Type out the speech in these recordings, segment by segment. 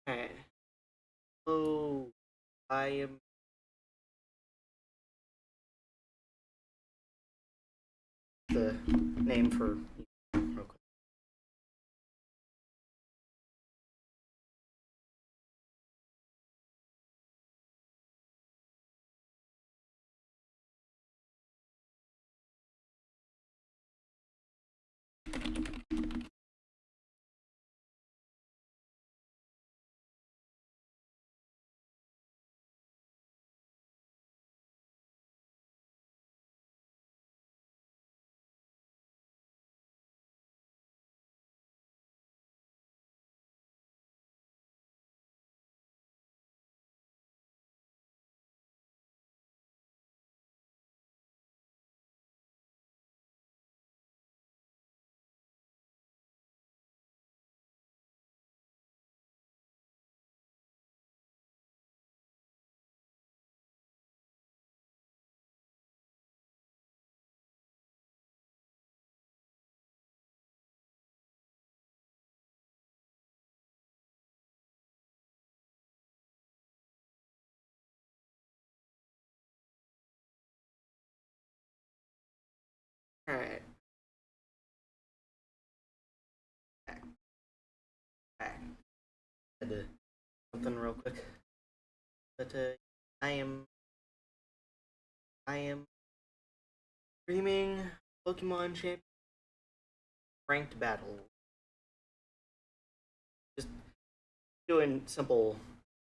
Alright. Oh, I am the name for real quick. Alright. Back. Back. Had to something real quick. But I am streaming Pokemon Champion ranked battle. Just doing simple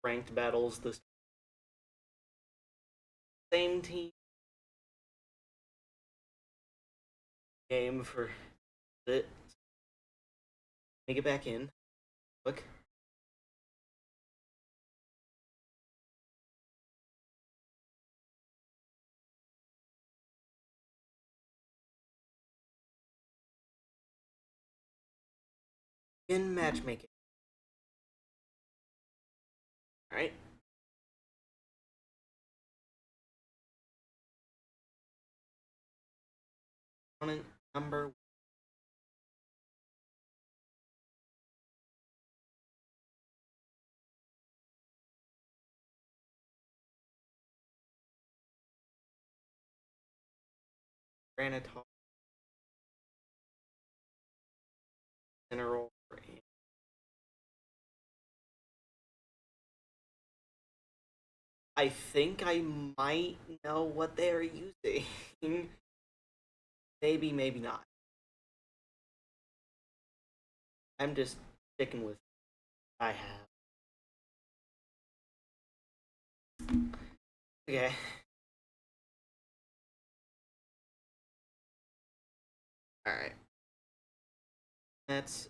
ranked battles this same team game for a bit. Let me get back in. Look. In matchmaking. Alright. Opponent number Granitar General. I think I might know what they're using. Maybe, maybe not. I'm just sticking with what I have. Okay. Alright. That's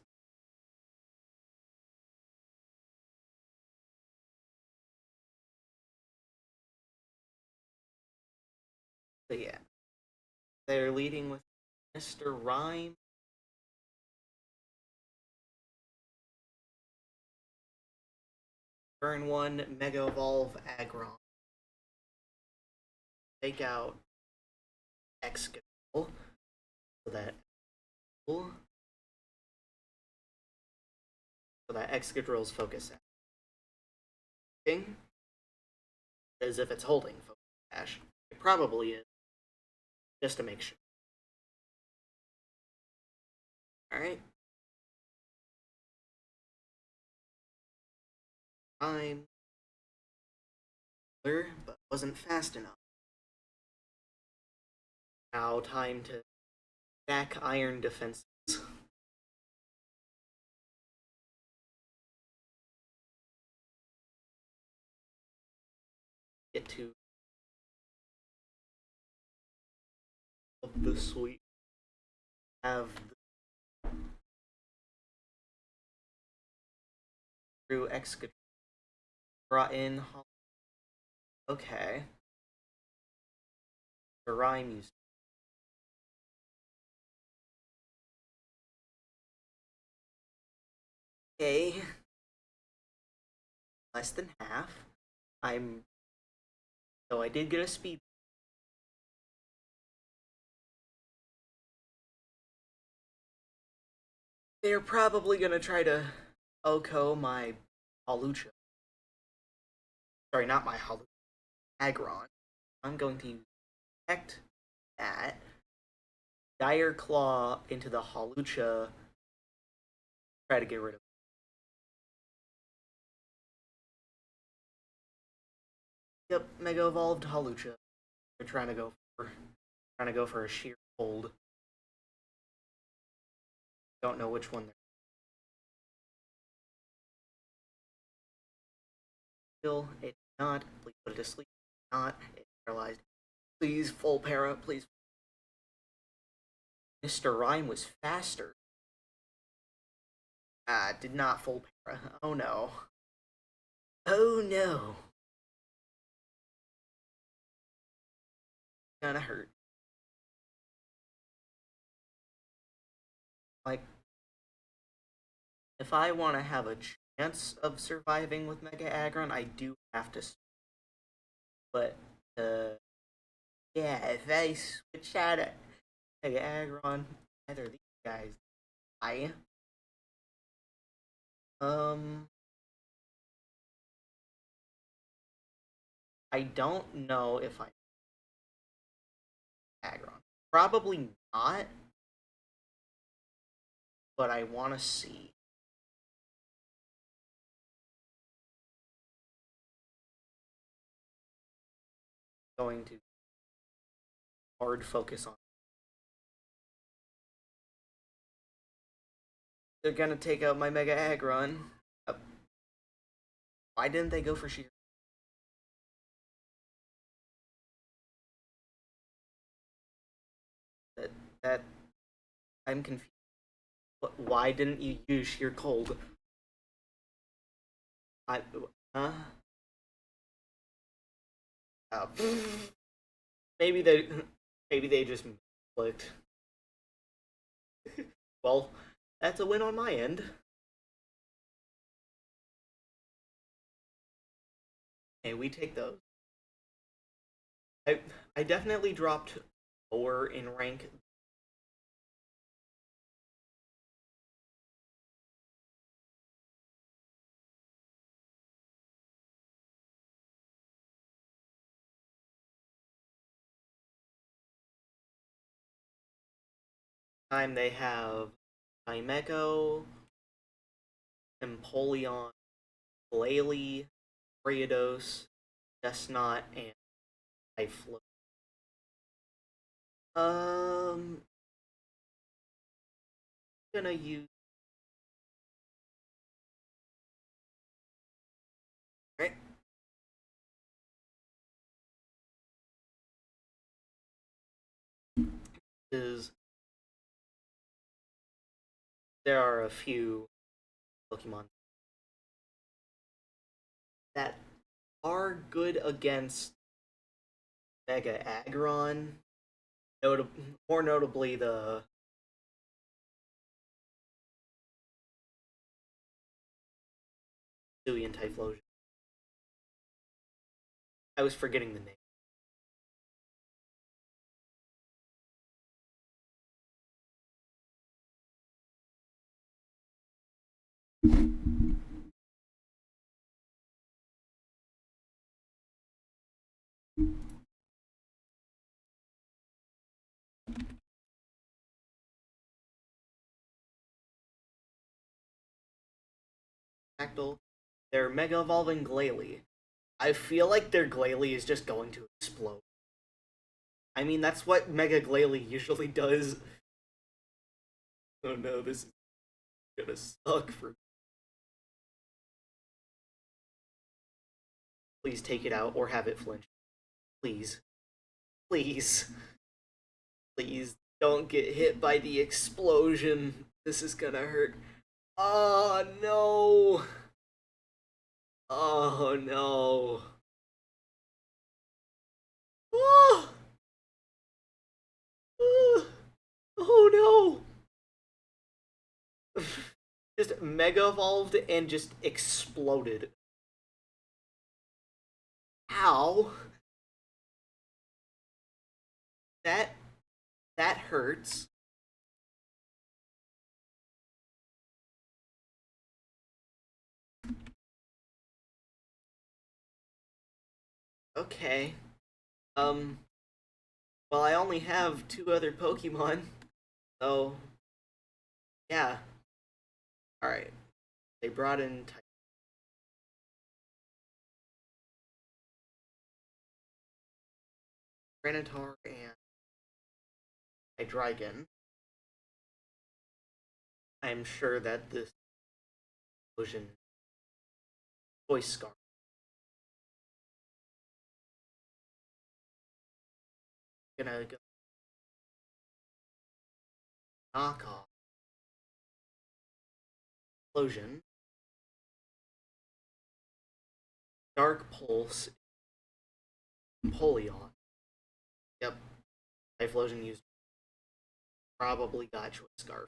so yeah. They're leading with Mr. Rhyme. Turn one, Mega Evolve Aggron. Take out Excadrill. So that so that Excadrill's focus acting as if it's holding focus dash. It probably is, just to make sure. Alright. Rhyme. But wasn't fast enough. Now time to stack iron defenses. Get to of the suite. Have through Excadrill brought in. Okay. The rhyme used. Okay. Less than half. I'm. So I did get a speed. They're probably gonna try to OHKO my Hawlucha. Sorry, not my Hawlucha. Aggron. I'm going to use Protect that. Dire Claw into the Hawlucha. Try to get rid of it. Yep, Mega Evolved Hawlucha. They're trying to go for a sheer hold. Don't know which one they're still. It's not. Please put it to sleep. Not. It's paralyzed. Please full para, please. Mr. Rhyme was faster. Did not full para. Oh no. Oh no. Gonna hurt. Like, if I want to have a chance of surviving with Mega Aggron, I do have to. But, yeah, if I switch out of Mega Aggron, either of these guys die. I don't know if I Aggron. Probably not, but I want to see. Going to hard focus on. They're gonna take out my Mega Aggron. Why didn't they go for sheer? That I'm confused. Why didn't you use sheer cold? I huh? Oh. maybe they just clicked. Well, that's a win on my end. Hey, we take those. I definitely dropped lower in rank. Time they have Chimecho, Empoleon, Glalie, Gyarados, Chestnut, and Typhlosion. Gonna use. Right. Is there are a few Pokemon that are good against Mega Aggron. More notably, the Hisuian Typhlosion. I was forgetting the name. Tactile. They're Mega Evolving Glalie. I feel like their Glalie is just going to explode. I mean, that's what Mega Glalie usually does. Oh no, this is gonna suck for. Please take it out or have it flinch. Please. Please. Please don't get hit by the explosion. This is gonna hurt. Oh no. Oh no. Oh, oh no. Just Mega Evolved and just exploded. Ow. That hurts. Okay. Um, well, I only have two other Pokemon, so yeah. Alright. They brought in Tyranitar and Hydreigon. I'm sure that this Explosion Voice Scar. Gonna go knock off Explosion. Dark Pulse, Empoleon. Yep, Typhlosion used probably got Choice Scarf.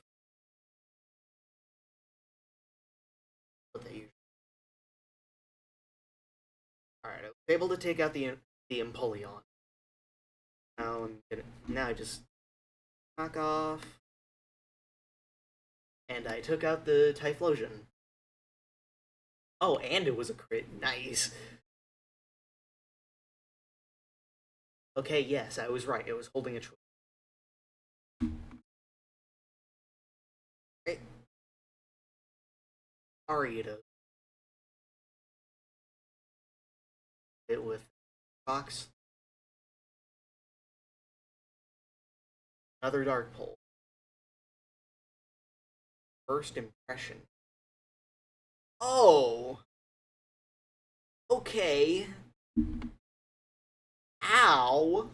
What they use. Alright, I was able to take out the Empoleon. Now I just knock off. And I took out the Typhlosion. Oh, and it was a crit. Nice. Okay, yes, I was right. It was holding a choice. Right. Ariado. It with Fox. Another Dark Pole. First impression. Oh! Okay. Ow!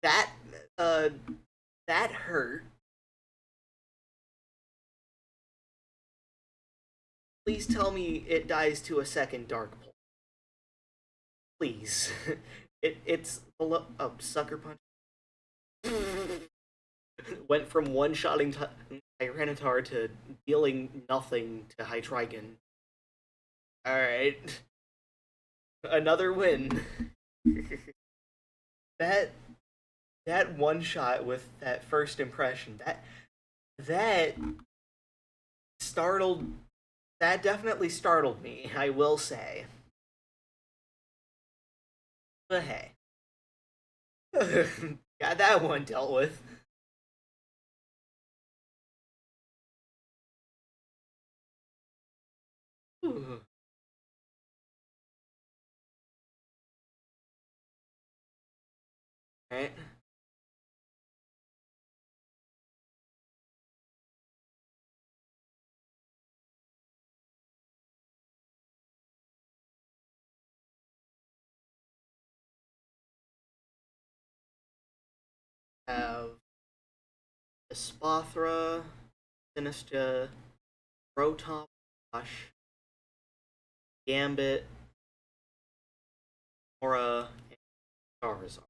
That, uh, that hurt. Please tell me it dies to a second Dark Pole. Please. It's below. Oh, Sucker Punch. Went from one-shotting Tyranitar to dealing nothing to Hydreigon. Alright. Another win. that that one shot with that first impression, that startled that definitely startled me, I will say. But hey. Got that one dealt with. Alright. Have Espathra, Sinistra, Rotom, Wash, Gambit, Aura, and Charizard.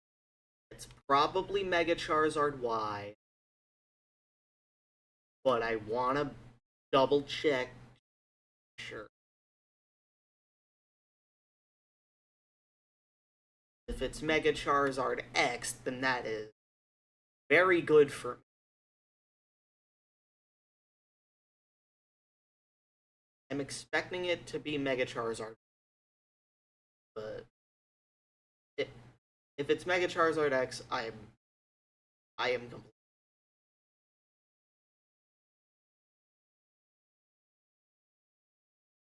It's probably Mega Charizard Y, but I wanna double check. Sure. If it's Mega Charizard X, then that is very good for me. I'm expecting it to be Mega Charizard, but it, if it's Mega Charizard X, I am complete.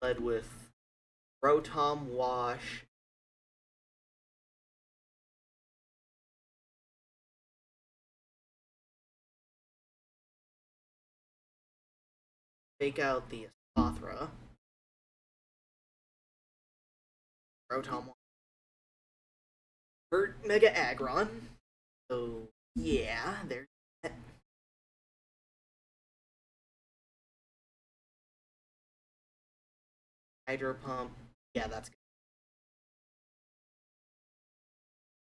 Led with Rotom Wash, take out the Espathra, Rotom Wash, hurt Mega Aggron. So yeah, there's that. Hydro Pump. Yeah, that's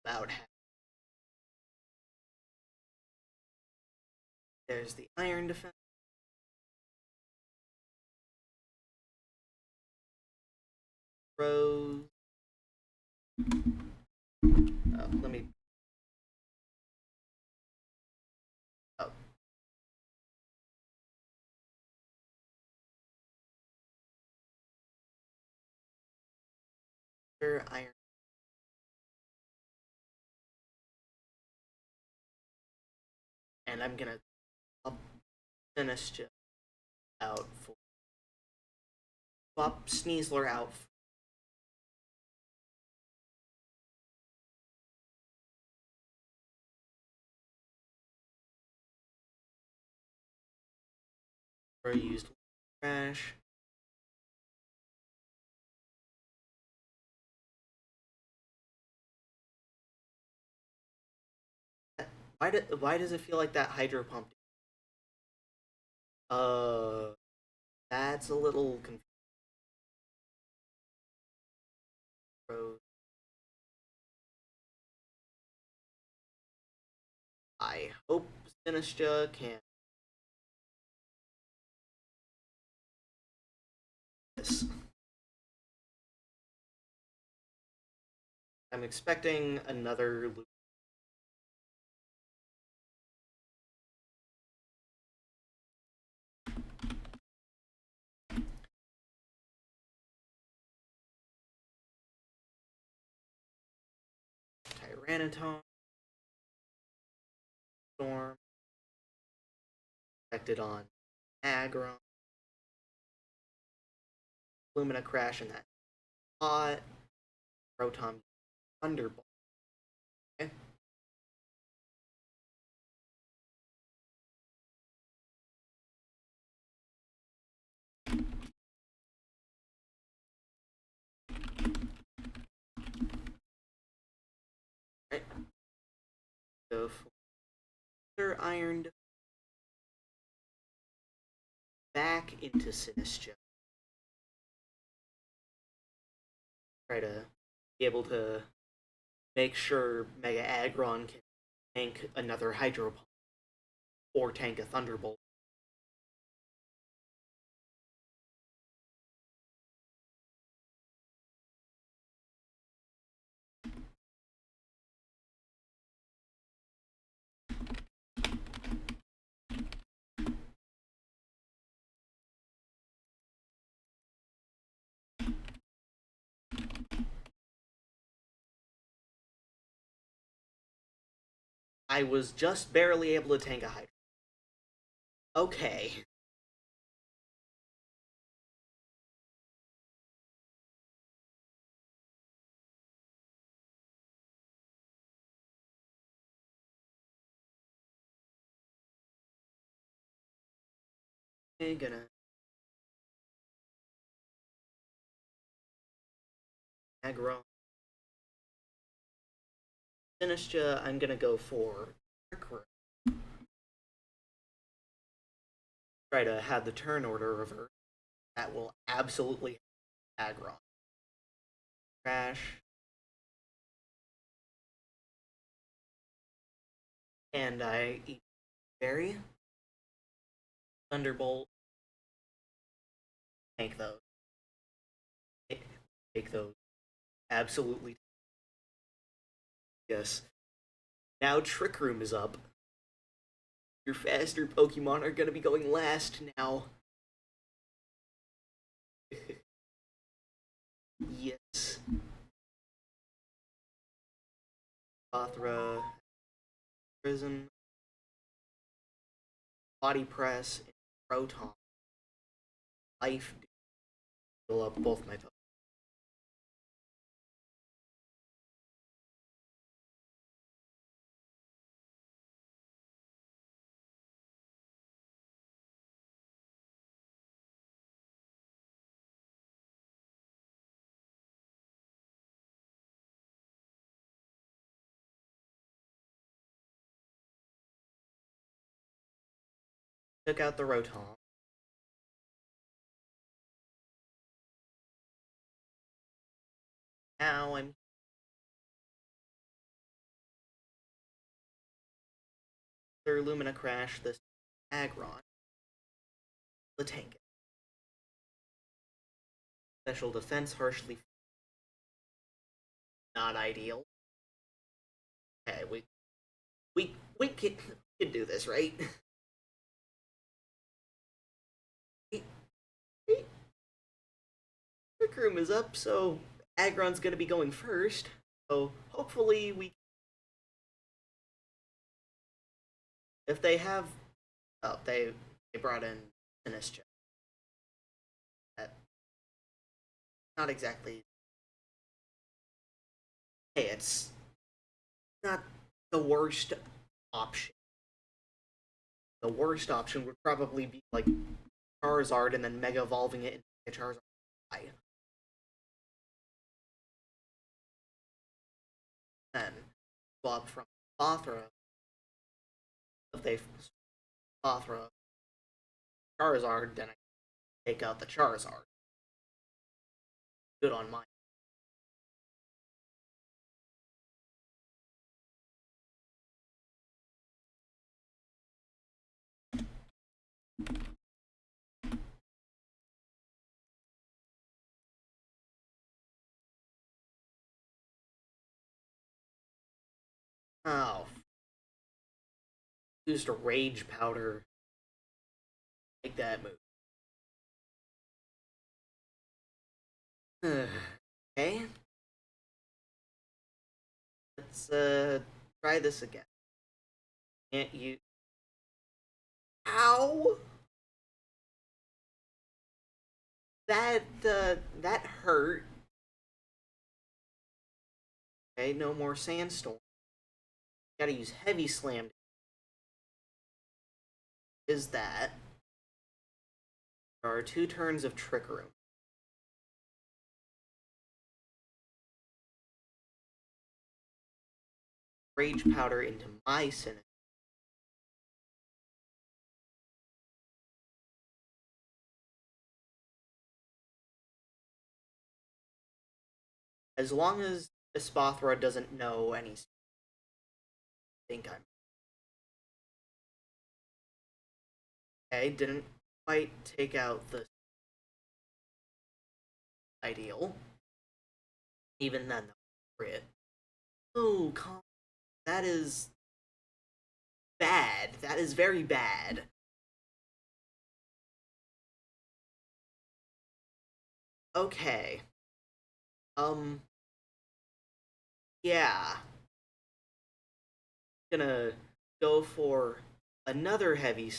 about half. There's the Iron Defense. Rose. Let me. Oh, Iron. And I'm gonna up Sinistcha out for swap Sneasler out for a used trash. Why does it feel like that hydro pump? That's a little confusing. I hope Sinistcha can. This. I'm expecting another loop. Tyranitar. Storm. Affected on Aggron. Lumina Crash in that spot. Proton Thunderbolt. Okay. Right. Go for Iron back into Sinistcha. Try to be able to make sure Mega Aggron can tank another Hydro Pump or tank a Thunderbolt. I was just barely able to tank a Hydro. Okay. I'm gonna Aggron. Sinistcha, I'm gonna go for Trick Room. Try to have the turn order reverse. That will absolutely Aggron. Crash. And I eat Berry. Thunderbolt. Tank those. Take those. Absolutely. Yes. Now Trick Room is up. Your faster Pokemon are gonna be going last now. Yes. Mothra, Prism, Body Press, and Proton. Life heal up both my Pokemon. Took out the Rotom. Now I'm Third Lumina Crash this Aggron. The tank. Special defense harshly not ideal. Okay, we can do this, right? Trick Room is up, so Aggron's gonna be going first, so hopefully we... If they have... Oh, they brought in Sinistcha. Not exactly... Hey, it's not the worst option. The worst option would probably be, like, Charizard and then Mega Evolving it into Charizard. Then swap from Mothra. If they Mothra Charizard, then I take out the Charizard. Good on mine. Oh. Used a Rage Powder. Make that move. Okay. Let's try this again. Can't you... Ow! That hurt. Okay, no more Sandstorm. Gotta use Heavy Slam. Is that? There are 2 turns of Trick Room. Rage Powder into my Sinistcha. As long as Espathra doesn't know any... I think I'm... Okay, didn't quite take out the ideal. Even then, crit. Oh, that is bad. That is very bad. Okay. Yeah. Gonna go for another heavy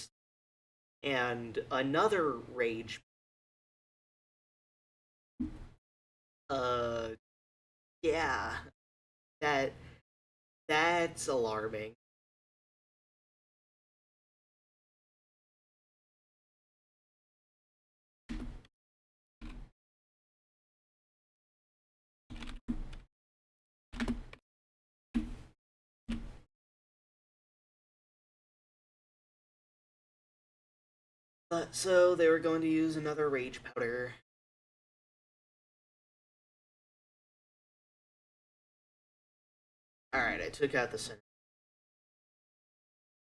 and another rage. Uh, yeah. That's alarming. So they were going to use another rage powder. Alright, I took out the sin.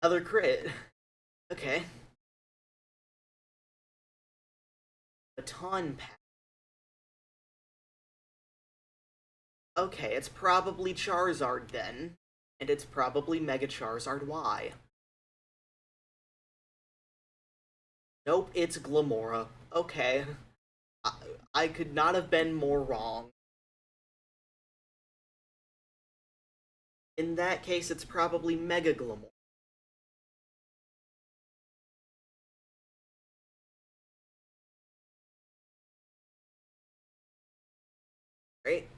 Another crit. Okay. Baton Pack. Okay, it's probably Charizard then. And it's probably Mega Charizard Y. Nope, it's Glamora. Okay. I could not have been more wrong. In that case, it's probably Mega Glamora. Right?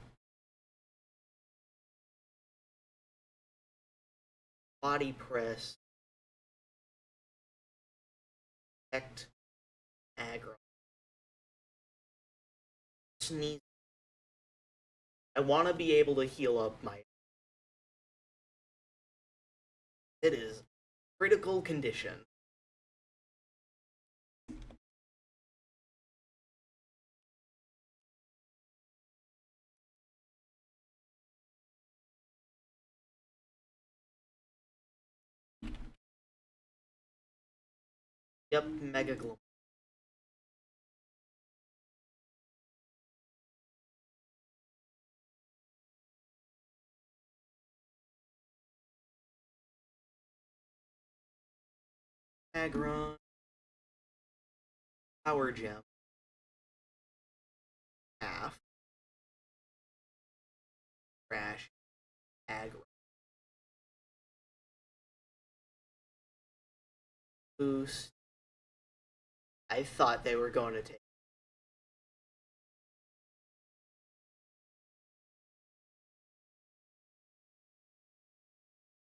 Body Press. Protect. Aggro. Sneeze. I want to be able to heal up my... It is critical condition. Yep, Mega Glamora. Aggron. Power Gem. Half. Crash, Aggro. Boost. I thought they were going to take.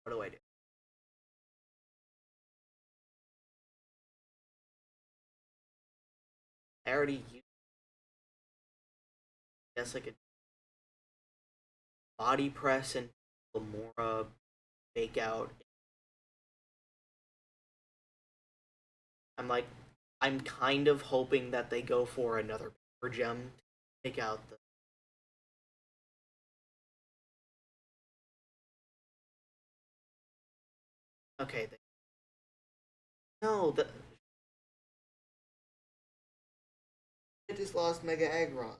What do I do? I already used. I guess I could body press and Glimmora fake out. I'm kind of hoping that they go for another power gem to take out the. Okay, no, I just lost Mega Aggron.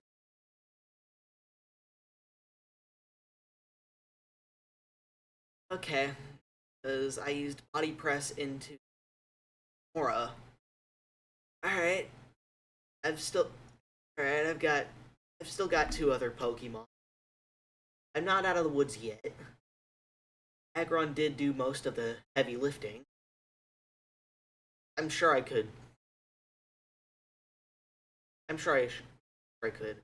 Okay, because I used body press into Mora. Alright. I've still Alright, I've still got two other Pokemon. I'm not out of the woods yet. Aggron did do most of the heavy lifting. I'm sure I could. I'm sure I could.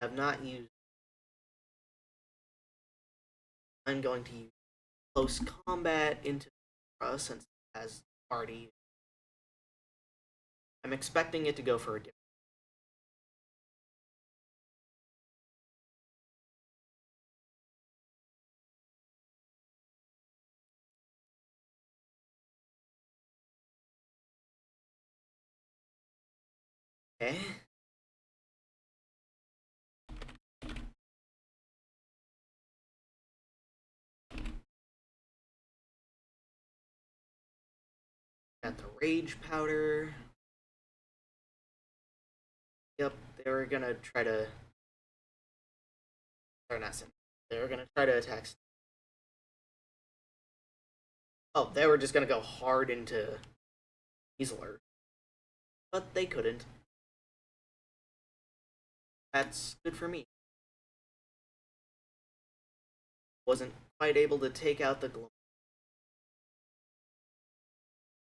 Have not used. I'm going to use close combat into since it has already. I'm expecting it to go for a different. Okay. Got the Rage Powder. Yep, they were gonna try to. Or not. They were gonna try to attack. Oh, they were just gonna go hard into Easler. But they couldn't. That's good for me. Wasn't quite able to take out the Gloom.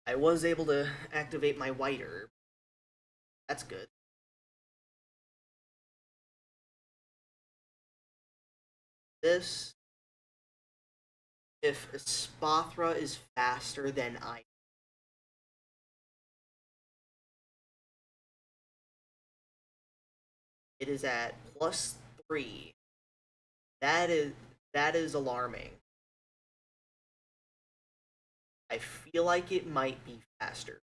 I was able to activate my White Herb. That's good. This. If Spathra is faster than I. It is at +3. That is alarming. I feel like it might be faster.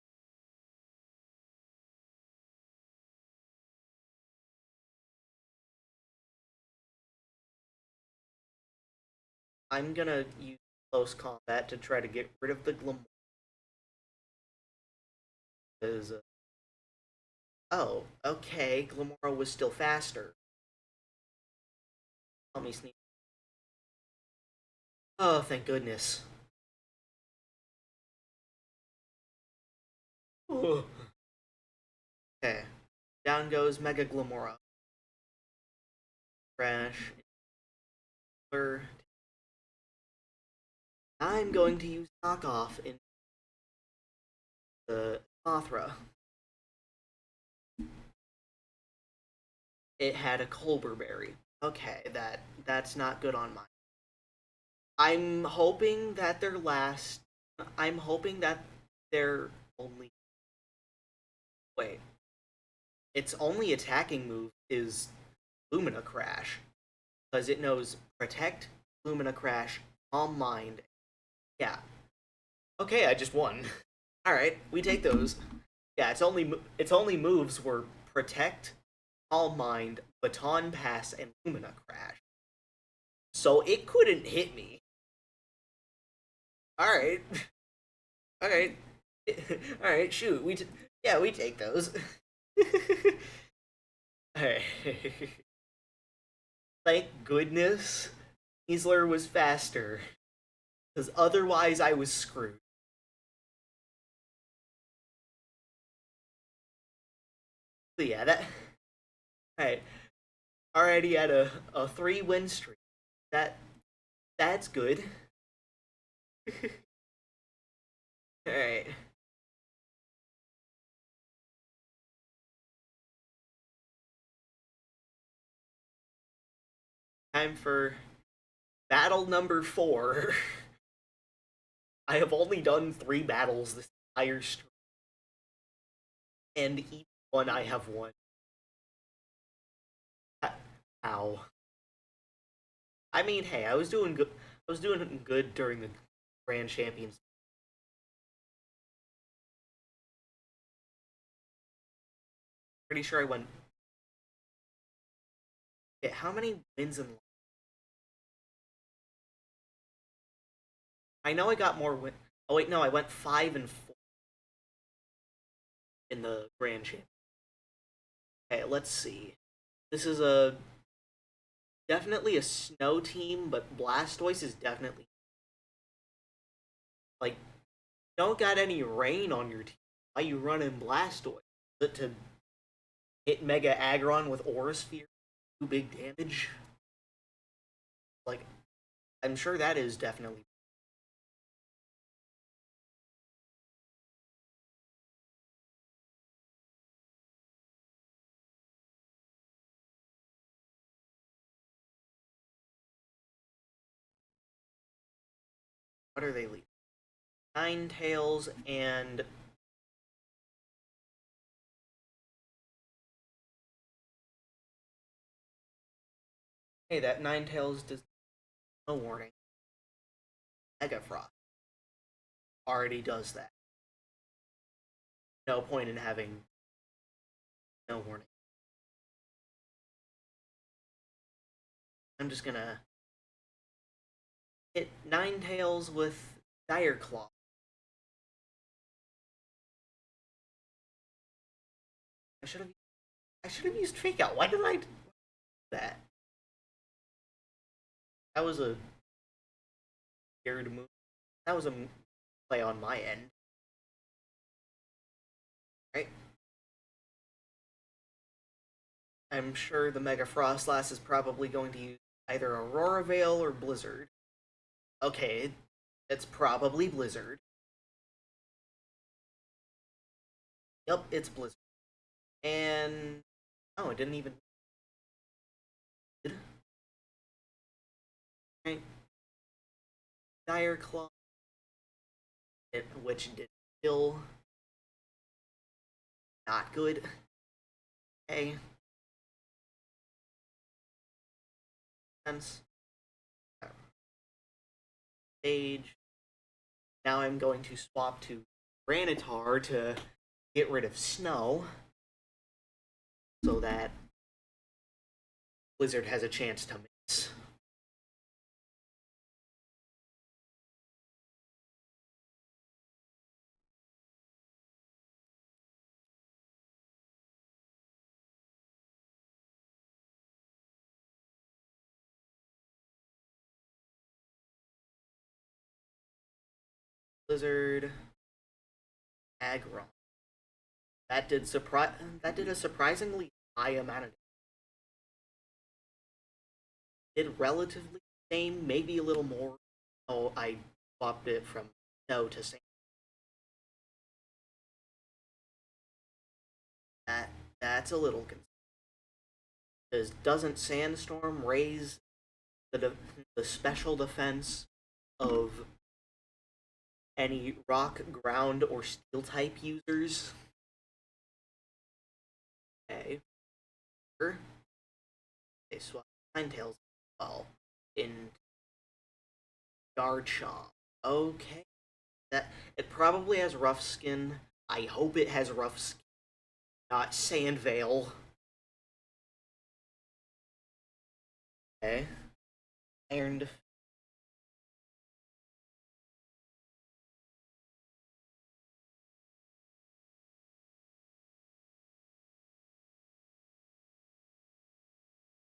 I'm gonna use close combat to try to get rid of the Glimmora. Oh, okay, Glimmora was still faster. Let me sneak. Oh, thank goodness. Okay, down goes Mega Glimmora. Crash. I'm going to use knockoff in the Mothra. It had a Colbur Berry. Okay, that's not good on mine. I'm hoping that their last. I'm hoping that their only. Wait. Its only attacking move is Lumina Crash. Because it knows Protect, Lumina Crash, Calm Mind. Yeah. Okay, I just won. Alright, we take those. Yeah, its only moves were Protect, Calm Mind, Baton Pass, and Lumina Crash. So it couldn't hit me. Alright. Alright. Alright, shoot. Yeah, we take those. Alright. Thank goodness Easler was faster. Because otherwise I was screwed. So yeah, that alright. Already at a 3-win streak. That's good. Alright. Time for battle number 4. I have only done 3 battles this entire streak, and each one I have won. Ow. I mean, hey, I was doing good. I was doing good during the Grand Champions. Pretty sure I went. Yeah, how many wins in? I know I got more win. Oh wait, no, I went 5-4 in the Grand Champ. Okay, let's see. This is a definitely a snow team, but Blastoise is definitely like don't got any rain on your team. Why you running Blastoise? Is it to hit Mega Aggron with Aura Sphere? Do big damage? Like, I'm sure that is definitely. What are they leaving? Ninetales and hey, that Ninetales does no warning. Mega Frost already does that. No point in having no warning. I'm just gonna hit Ninetales with Dire Claw. I should have used Fake Out. Why didn't I do that? That was a weird move. That was a play on my end. Right? I'm sure the Mega Frostlass is probably going to use either Aurora Veil or Blizzard. Okay, it's probably Blizzard. Yep, it's Blizzard. And oh, it didn't even. Right. Dire Claw, which did kill. Not good. Okay. Sense. Stage. Now I'm going to swap to Granitar to get rid of Snow, so that Blizzard has a chance to miss. Blizzard, Aggron. That did a surprisingly high amount of did relatively the same, maybe a little more. Oh, I swapped it from no to same. That that's a little confusing. Because doesn't Sandstorm raise the special defense of any rock, ground, or steel type users? Okay. Sure. Okay, swap Ninetales as well in Garchomp. Okay. That it probably has rough skin. I hope it has rough skin, not Sandvale. Okay. Iron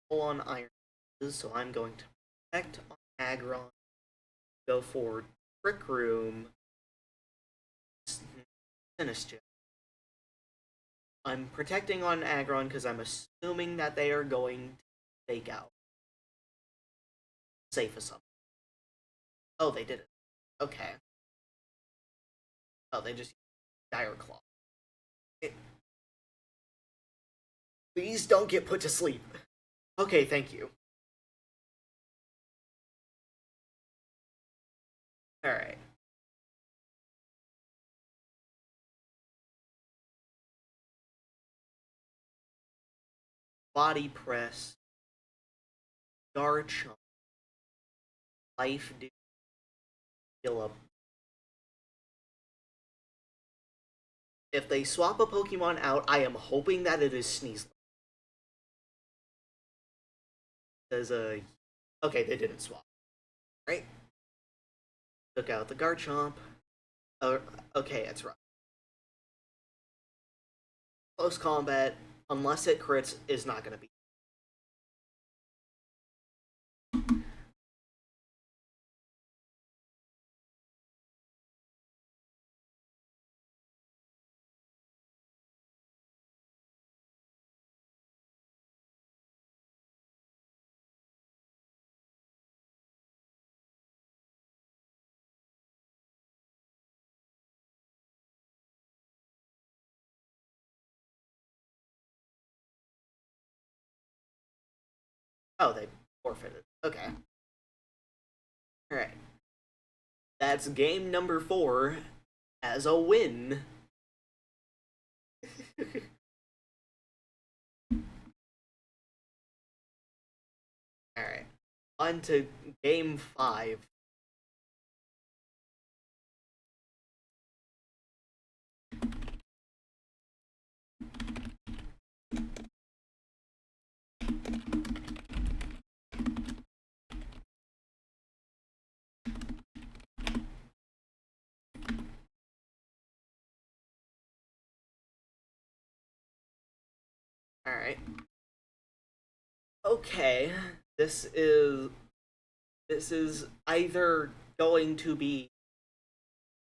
full on iron, so I'm going to protect on Aggron, go for Trick Room, Sinistcha. I'm protecting on Aggron because I'm assuming that they are going to fake out. Safe assumption. Oh, they did it. Okay. Oh, they just Dire Claw. Please don't get put to sleep. Okay, thank you. Alright. Body Press. Garchomp. Life Dew. Heal up. If they swap a Pokemon out, I am hoping that it is Sneasler. Because, okay, they didn't swap. Right? Took out the Garchomp. Okay, that's right. Close combat, unless it crits, is not going to be. Oh, they forfeited. Okay. Alright. That's game number 4 as a win. Alright. On to game 5. Alright. Okay. This is either going to be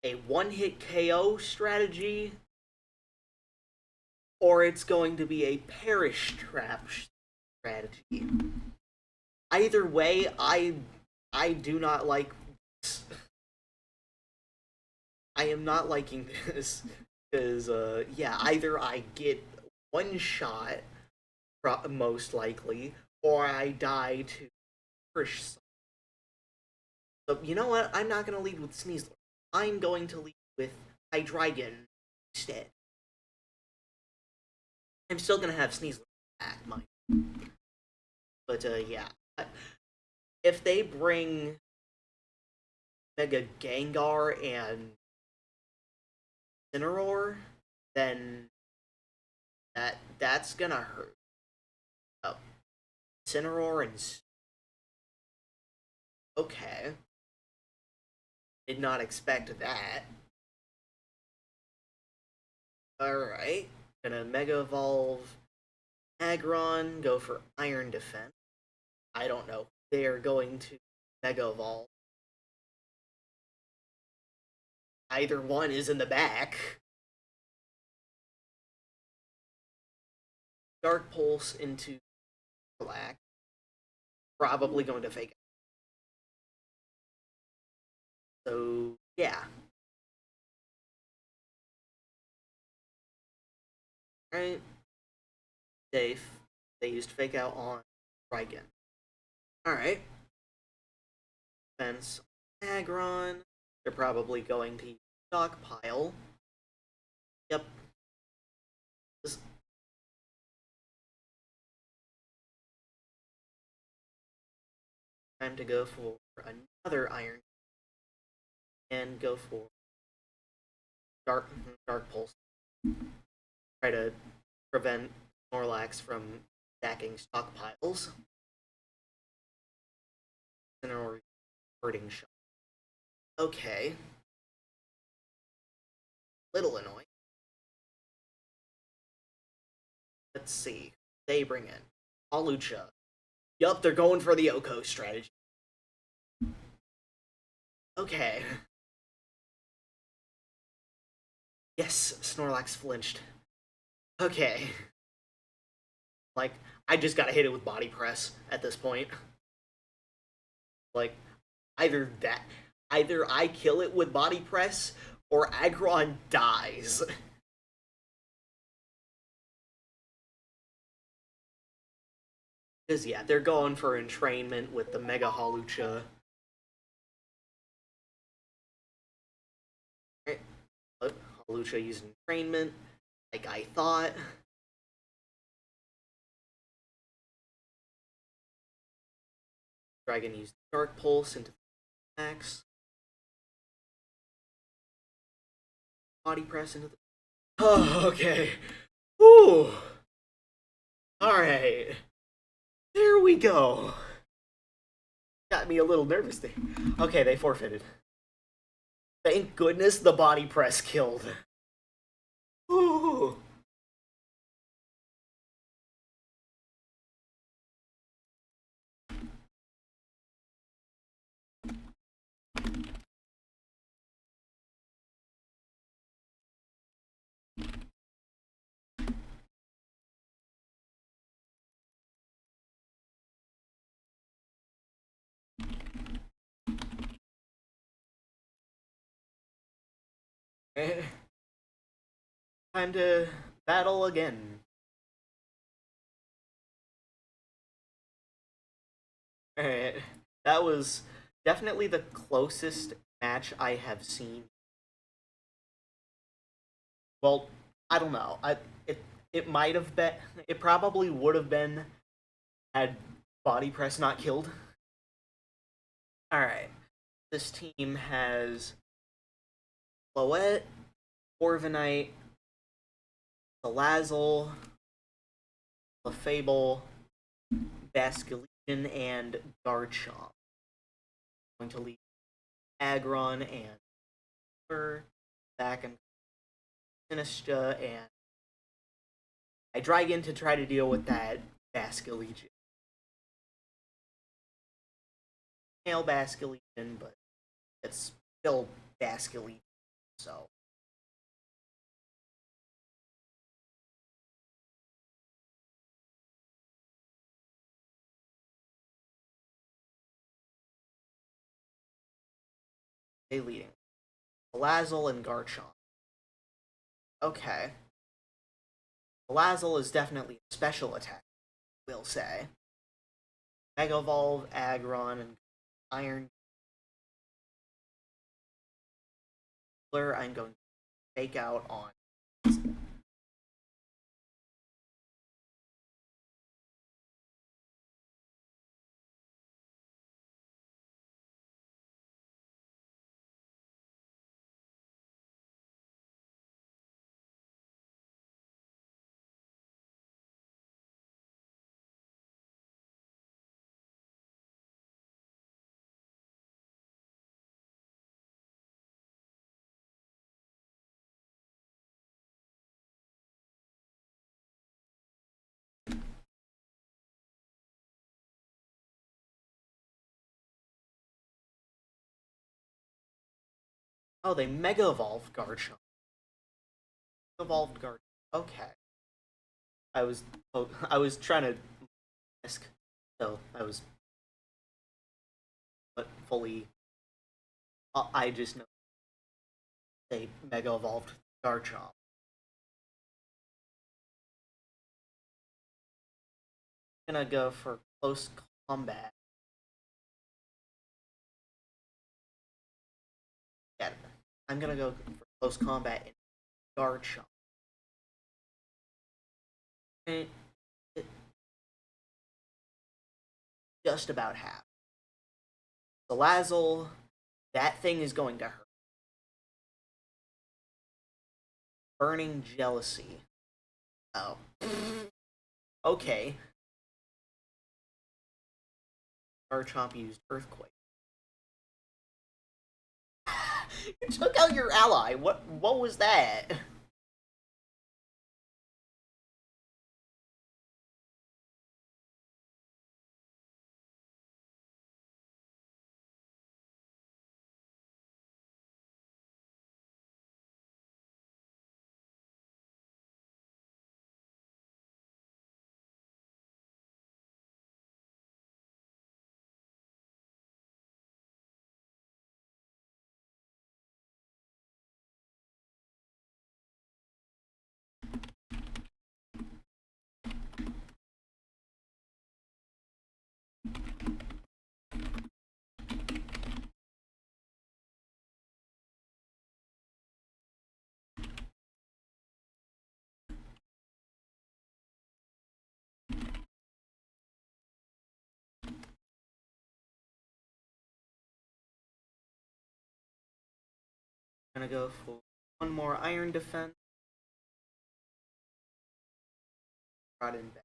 a one-hit KO strategy, or it's going to be a Perish Trap strategy. Either way, I do not like this. I am not liking this because yeah, either I get one shot, most likely, or I die to Perish. So you know what? I'm not gonna lead with Sneasler. I'm going to lead with Hydreigon instead. I'm still gonna have Sneasler back, mind. But yeah, if they bring Mega Gengar and Incineroar, then that's gonna hurt. Oh, Incineroar and okay, did not expect that. All right, gonna Mega Evolve Aggron, go for Iron Defense. I don't know. They are going to Mega Evolve. Either one is in the back. Dark Pulse into Black. Probably going to fake it. So, yeah. Right? Safe. They used Fake Out on Raigan. Alright. Fence Aggron. They're probably going to Stockpile. Yep. Time to go for another Iron. And go for Dark Pulse. Try to prevent Snorlax from stacking stockpiles. Or hurting shot. Okay. Little annoying. Let's see. They bring in Hawlucha. Yup, they're going for the Oko strategy. Okay. Yes, Snorlax flinched. Okay. Like, I just gotta hit it with body press at this point. Like, either that, either I kill it with body press or Aggron dies. Because, yeah, they're going for entrainment with the Mega Hawlucha. Hawlucha using entrainment, like I thought. Dragon used Dark Pulse into the max. Body press into the. Oh, okay. Ooh. Alright. There we go. Got me a little nervous there. Okay, they forfeited. Thank goodness the body press killed. Ooh. Time to battle again. Alright. That was definitely the closest match I have seen. Well, I don't know. It might have been. It probably would have been had body press not killed. All right. This team has Floette, Corviknight, Salazzle, Clefable, Basculegion, and Garchomp. I'm going to leave Aggron and back and Sinistcha and Hydreigon to try to deal with that Basculegion. Male Basculegion, but it's still Basculegion, so. They leading. Salazzle and Garchomp. Okay. Salazzle is definitely a special attack, we'll say. Mega Evolve, Aggron, and Iron Killer. I'm going to take out on. Oh, they Mega Evolved Garchomp. Evolved Garchomp. Okay. I was trying to ask, so I was, but fully. I just know they Mega Evolved Garchomp. Gonna go for close combat. Yeah, I'm gonna go for close combat in Garchomp. And just about half. Salazzle, that thing is going to hurt. Burning Jealousy. Oh. Okay. Garchomp used Earthquake. You took out your ally. What was that? Gonna go for one more iron defense. Brought in back.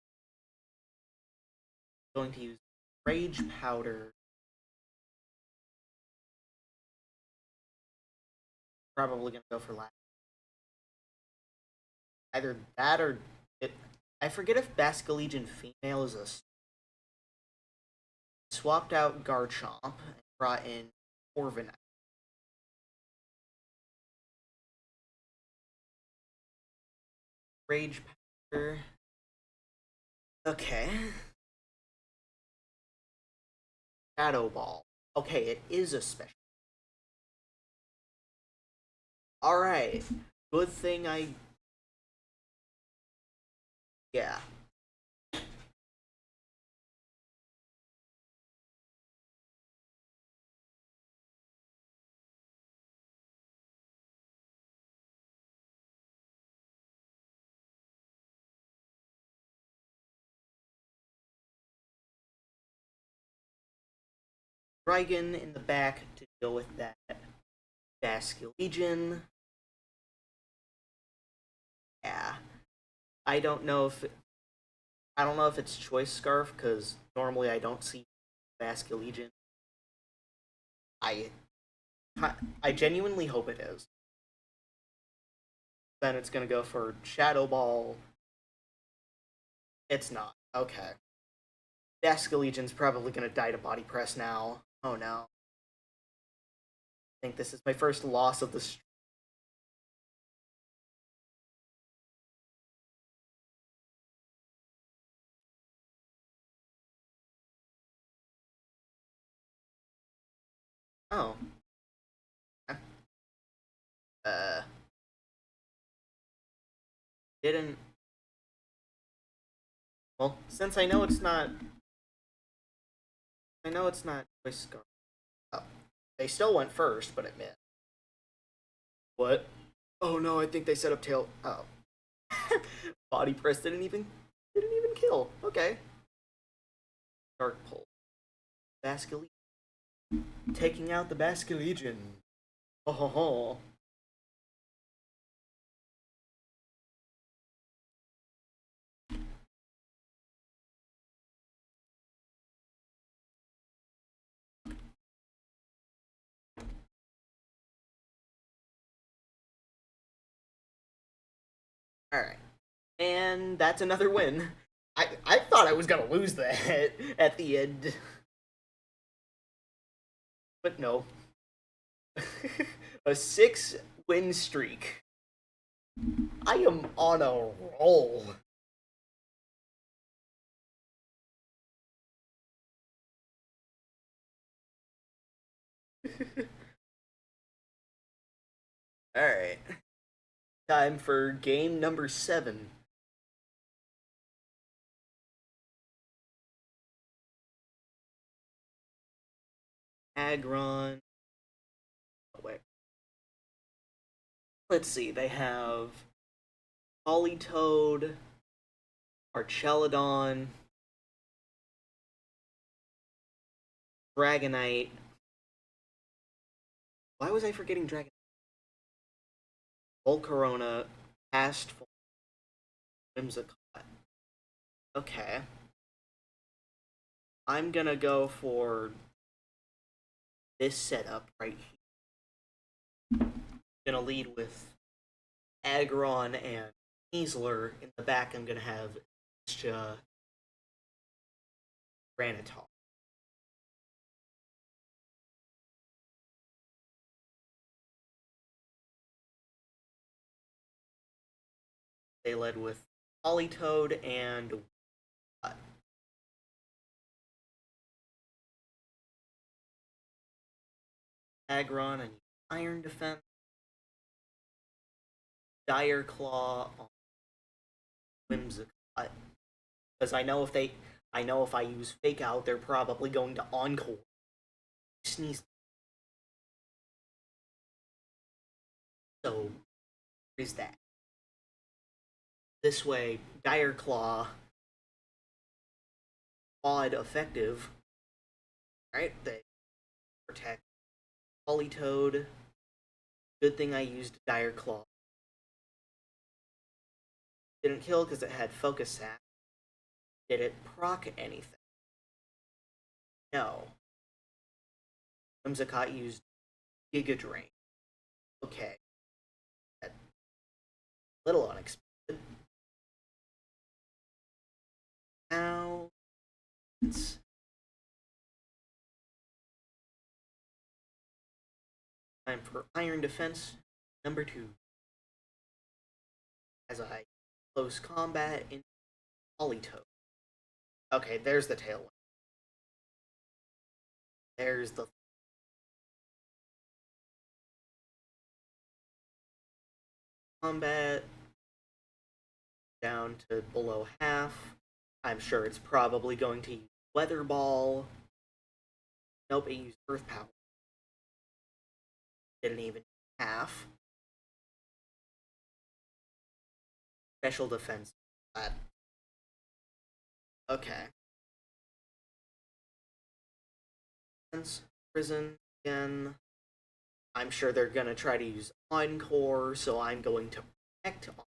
Going to use rage powder. Probably gonna go for last. Either that or it. I forget if Basculegion female is a. Swapped out Garchomp and brought in Corviknight. Rage powder. Okay. Shadow Ball. Okay, it is a special. Alright. Good thing I. Yeah. Dragon in the back to deal with that Basculegion. Yeah. I don't know if it's Choice Scarf because normally I don't see Basculegion. I I genuinely hope it is. Then it's gonna go for Shadow Ball. It's not. Okay. Basculegion's probably gonna die to Body Press now. Oh no. I think this is my first loss of the streak. Oh. Uh. Didn't. Well, since I know it's not. I know it's not Choice Scarf. Oh. They still went first, but it missed. What? Oh no, I think they set up tail. Oh. Body Press didn't even kill. Okay. Dark Pulse. Basculegion. Taking out the Basculegion. Oh ho ho. Alright. And that's another win. I thought I was gonna lose that at the end. But no. A 6-win streak. I am on a roll. Alright. Time for game number 7. Aggron. Oh, wait. Let's see, they have Politoed, Archelodon, Dragonite. Why was I forgetting Dragonite? Volcarona, Castform, Whimsicott. Okay. I'm gonna go for this setup right here. Gonna lead with Aggron and Sneasler. In the back, I'm gonna have Granitar. They led with Politoed and Aggron and Iron Defense. Dire Claw on Whimsicott. Because I know if I use Fake Out, they're probably going to Encore. Sneeze. So, is that. This way, Dire Claw, odd effective. Alright, they protect Politoed. Good thing I used Dire Claw. Didn't kill because it had Focus Sack. Did it proc anything? No. Whimsicott used Giga Drain. Okay. That's a little unexpected. Now, it's time for Iron Defense number 2. As I close combat in Politoed. Okay, there's the tail one. There's the combat down to below half. I'm sure it's probably going to use Weather Ball. Nope, it used Earth Power. Didn't even half. Special defense. Okay. Prison again. I'm sure they're gonna try to use Encore, so I'm going to protect on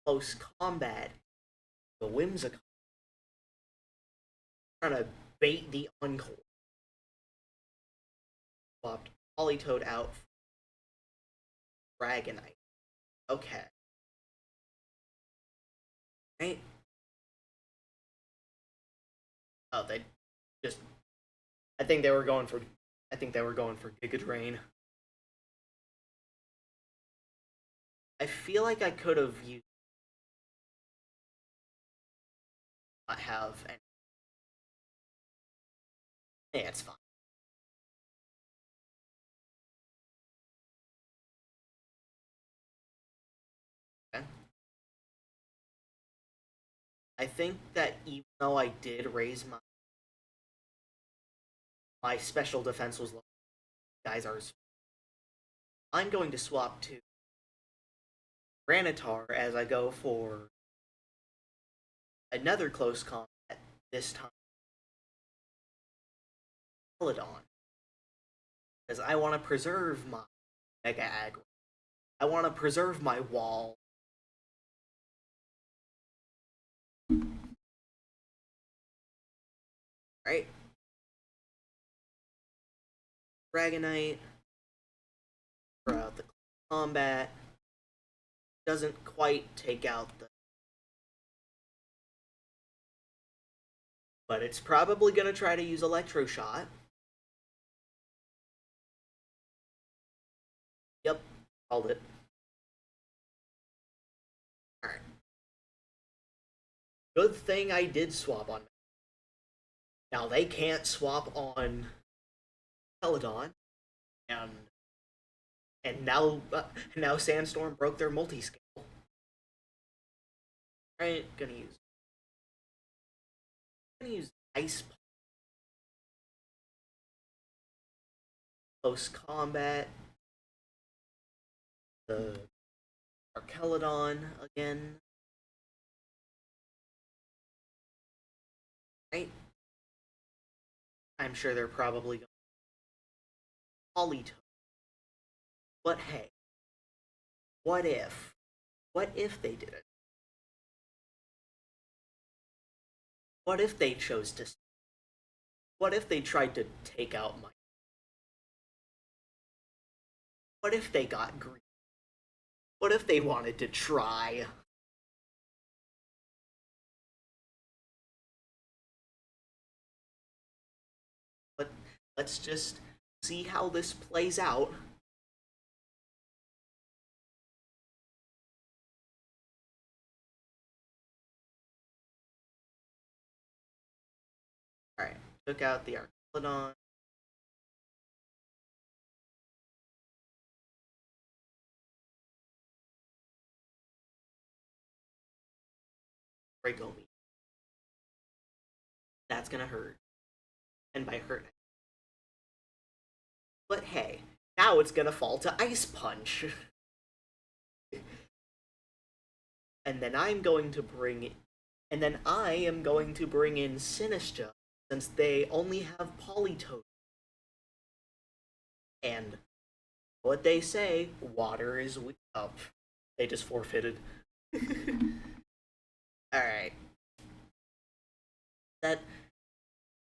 close combat the Whimsicott. Trying to bait the Encore. Swapped Politoed out for Dragonite. Okay. Right? Oh, they just I think they were going for Giga Drain. I feel like I could have used not have any. Yeah, it's fine. Okay. I think that even though I did raise my special defense was low, guys are. I'm going to swap to Granitar as I go for another close combat, this time Peladon. Because I want to preserve my Mega Aggro. I want to preserve my wall. Right? Dragonite. Throughout the combat. Doesn't quite take out the. But it's probably going to try to use Electro Shot. Yep, called it. Alright. Good thing I did swap on. Now they can't swap on Peladon, and now Sandstorm broke their multi-scale. Alright, gonna use Ice Punch. Close combat. The Archelodon again. Right? I'm sure they're probably going Politoed. But hey, what if? What if they did it? What if they chose to? What if they tried to take out my? What if they got green? What if they wanted to try? But let's just see how this plays out. Alright, took out the Archelodon. Dragomi. That's gonna hurt. And by hurt. But hey, now it's gonna fall to Ice Punch. And then I am going to bring in Sinistcha, since they only have Politoed. And What they say, water is weak. Oh, they just forfeited. Alright. That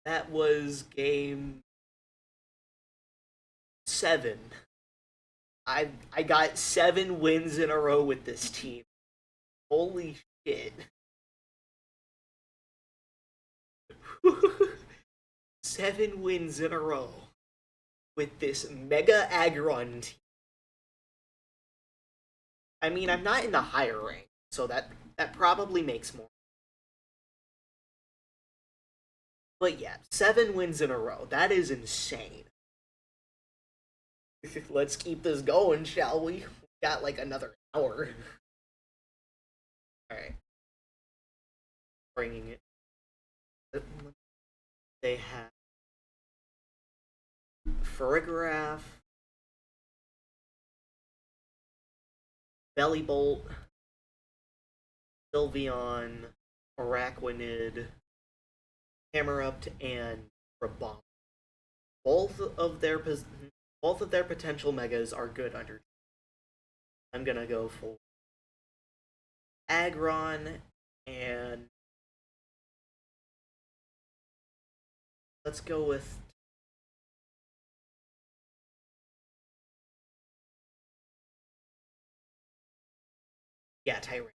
that was game 7. I got 7 wins in a row with this team. Holy shit. 7 wins in a row with this Mega Aggron team. I mean, I'm not in the higher rank, so that probably makes more. But yeah, 7 wins in a row. That is insane. Let's keep this going, shall we? We got like another hour. Alright. Bringing it. They have Farigiraf, Bellibolt, Sylveon, Araquanid, Hammerupt, and Rabom. Both of their potential megas are good under. I'm gonna go for Aggron and let's go with Tyrant.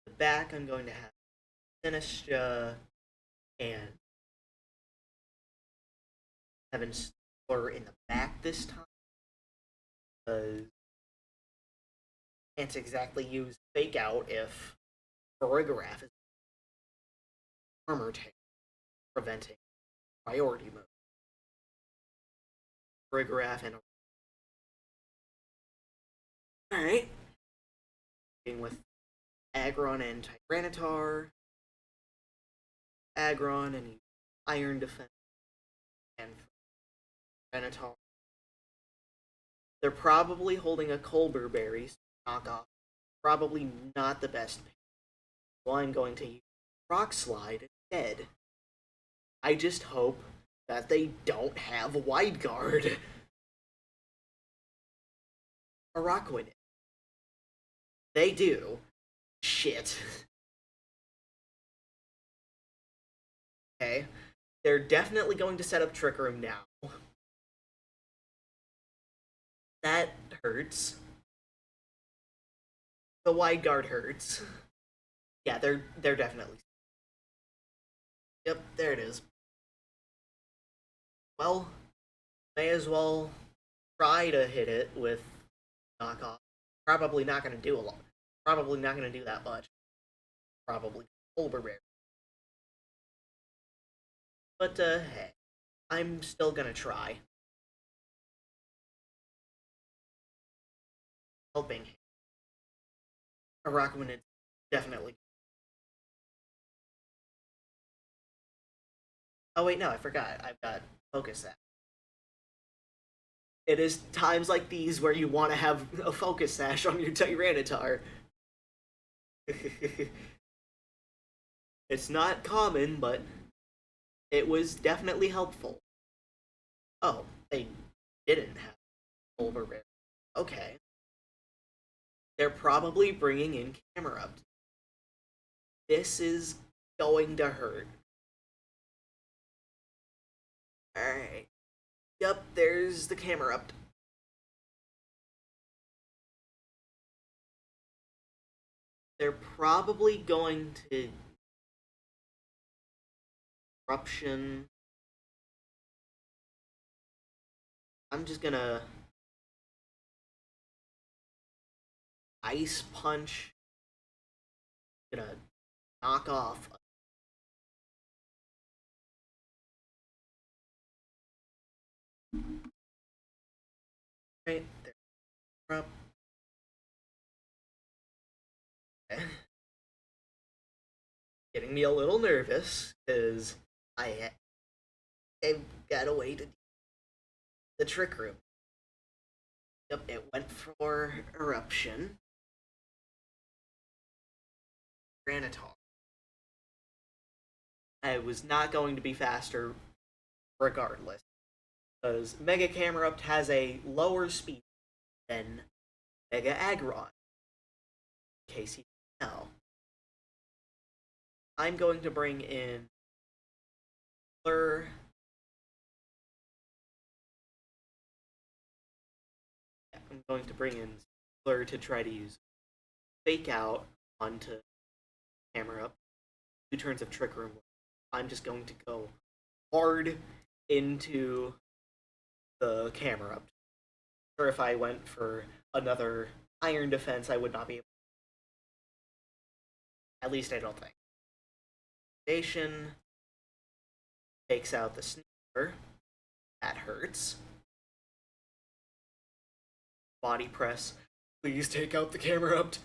The back I'm going to have Sinistra and Heavenspur in the back this time. Because can't exactly use Fake Out if Farigiraf is armor tank, preventing priority mode. Farigiraf and alright. With Aggron and Tyranitar. Aggron and Iron Defense and Tyranitar. They're probably holding a Colbur Berry, so knockoff. Probably not the best pick. So I'm going to use Rock Slide instead. I just hope that they don't have Wide Guard. Araquanid. They do. Shit. Okay. They're definitely going to set up Trick Room now. That hurts. The Wide Guard hurts. Yeah, they're definitely. Yep, there it is. Well, may as well try to hit it with knockoff. Probably not going to do a lot. Probably not going to do that much. Probably Overbear. But, hey. I'm still going to try. Helping. Araquanid definitely. Oh wait, no, I forgot. I've got Focus Sash. It is times like these where you want to have a Focus Sash on your Tyranitar. It's not common, but it was definitely helpful. Oh, they didn't have Bulberberry. Okay. They're probably bringing in Camerupt. This is going to hurt. Alright. Yep, there's the Camerupt. They're probably going to Eruption. I'm just gonna Ice Punch. Gonna knock off. Right there. Up. Okay. Getting me a little nervous because I've got a way to the Trick Room. Yep, it went for Eruption. Granitar. I was not going to be faster regardless. Because Mega Camerupt has a lower speed than Mega Aggron. In case you didn't know. I'm going to bring in Blur. I'm going to bring in Blur to try to use Fake Out onto Camerupt. 2 turns of Trick Room. I'm just going to go hard into the Camerupt. Or if I went for another Iron Defense, I would not be able to. At least I don't think. Station takes out the Sneaker. That hurts. Body Press. Please take out the Camerupt.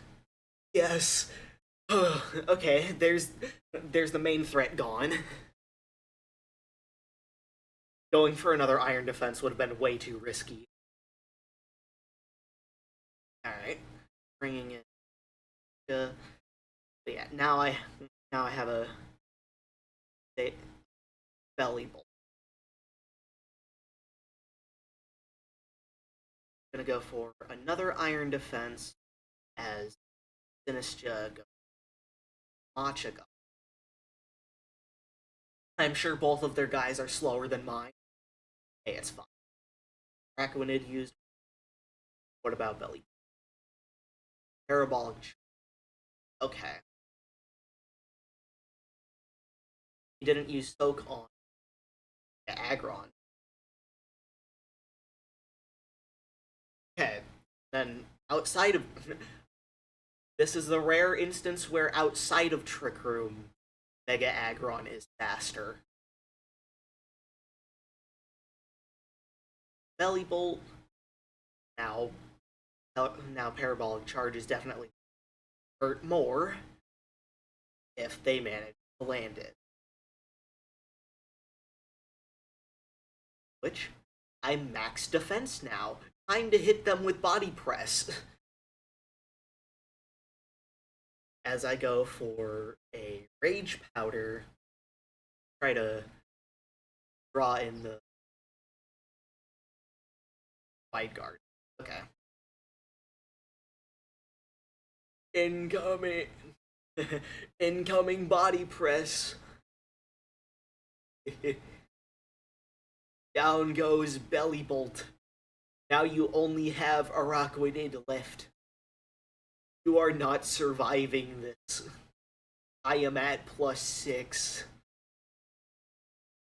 Yes. Okay, there's the main threat gone. Going for another Iron Defense would have been way too risky. Alright. Bringing in... but yeah, now I have a... Belly Bolt. I'm gonna go for another Iron Defense as Sinistcha goes Matcha. I'm sure both of their guys are slower than mine. Hey, it's fine. Araquanid used. What about Belly? Parabolic. Okay. He didn't use Soak on Aggron. Okay. Then outside of this is the rare instance where outside of Trick Room, Mega Aggron is faster. Belly Bolt. Now Parabolic Charge is definitely hurt more if they manage to land it. Which, I'm max defense now. Time to hit them with Body Press. As I go for a Rage Powder, try to draw in the Wide Guard. Okay. Incoming! Incoming Body Press! Down goes Belly Bolt. Now you only have Araquanid left. You are not surviving this. I am at +6.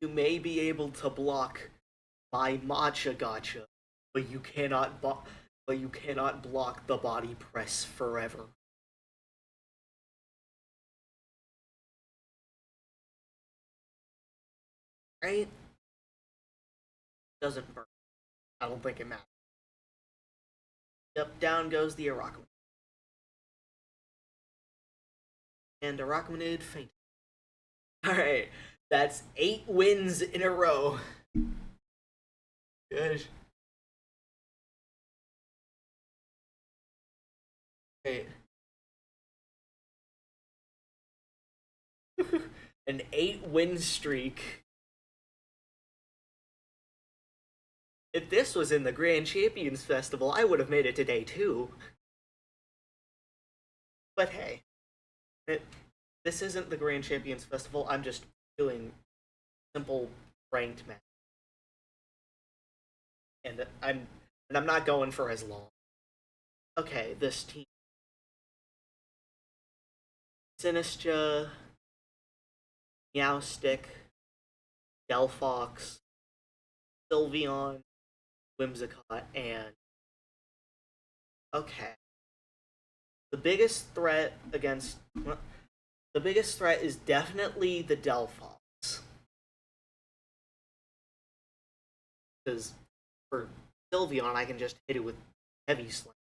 You may be able to block my Matcha Gotcha, but you cannot block the Body Press forever. Right? Doesn't burn. I don't think it matters. Yep, down goes the Araquanid. And Araquanid fainted. Alright, that's 8 wins in a row. Good. Great. An 8-win streak. If this was in the Grand Champions Festival, I would have made it to day 2. But hey, this isn't the Grand Champions Festival. I'm just doing simple ranked match, and I'm not going for as long. Okay, this team: Sinistcha, Meowstic, Delphox, Sylveon, Whimsicott, and okay. The biggest threat is definitely the Delphox. Because for Sylveon, I can just hit it with Heavy Slam.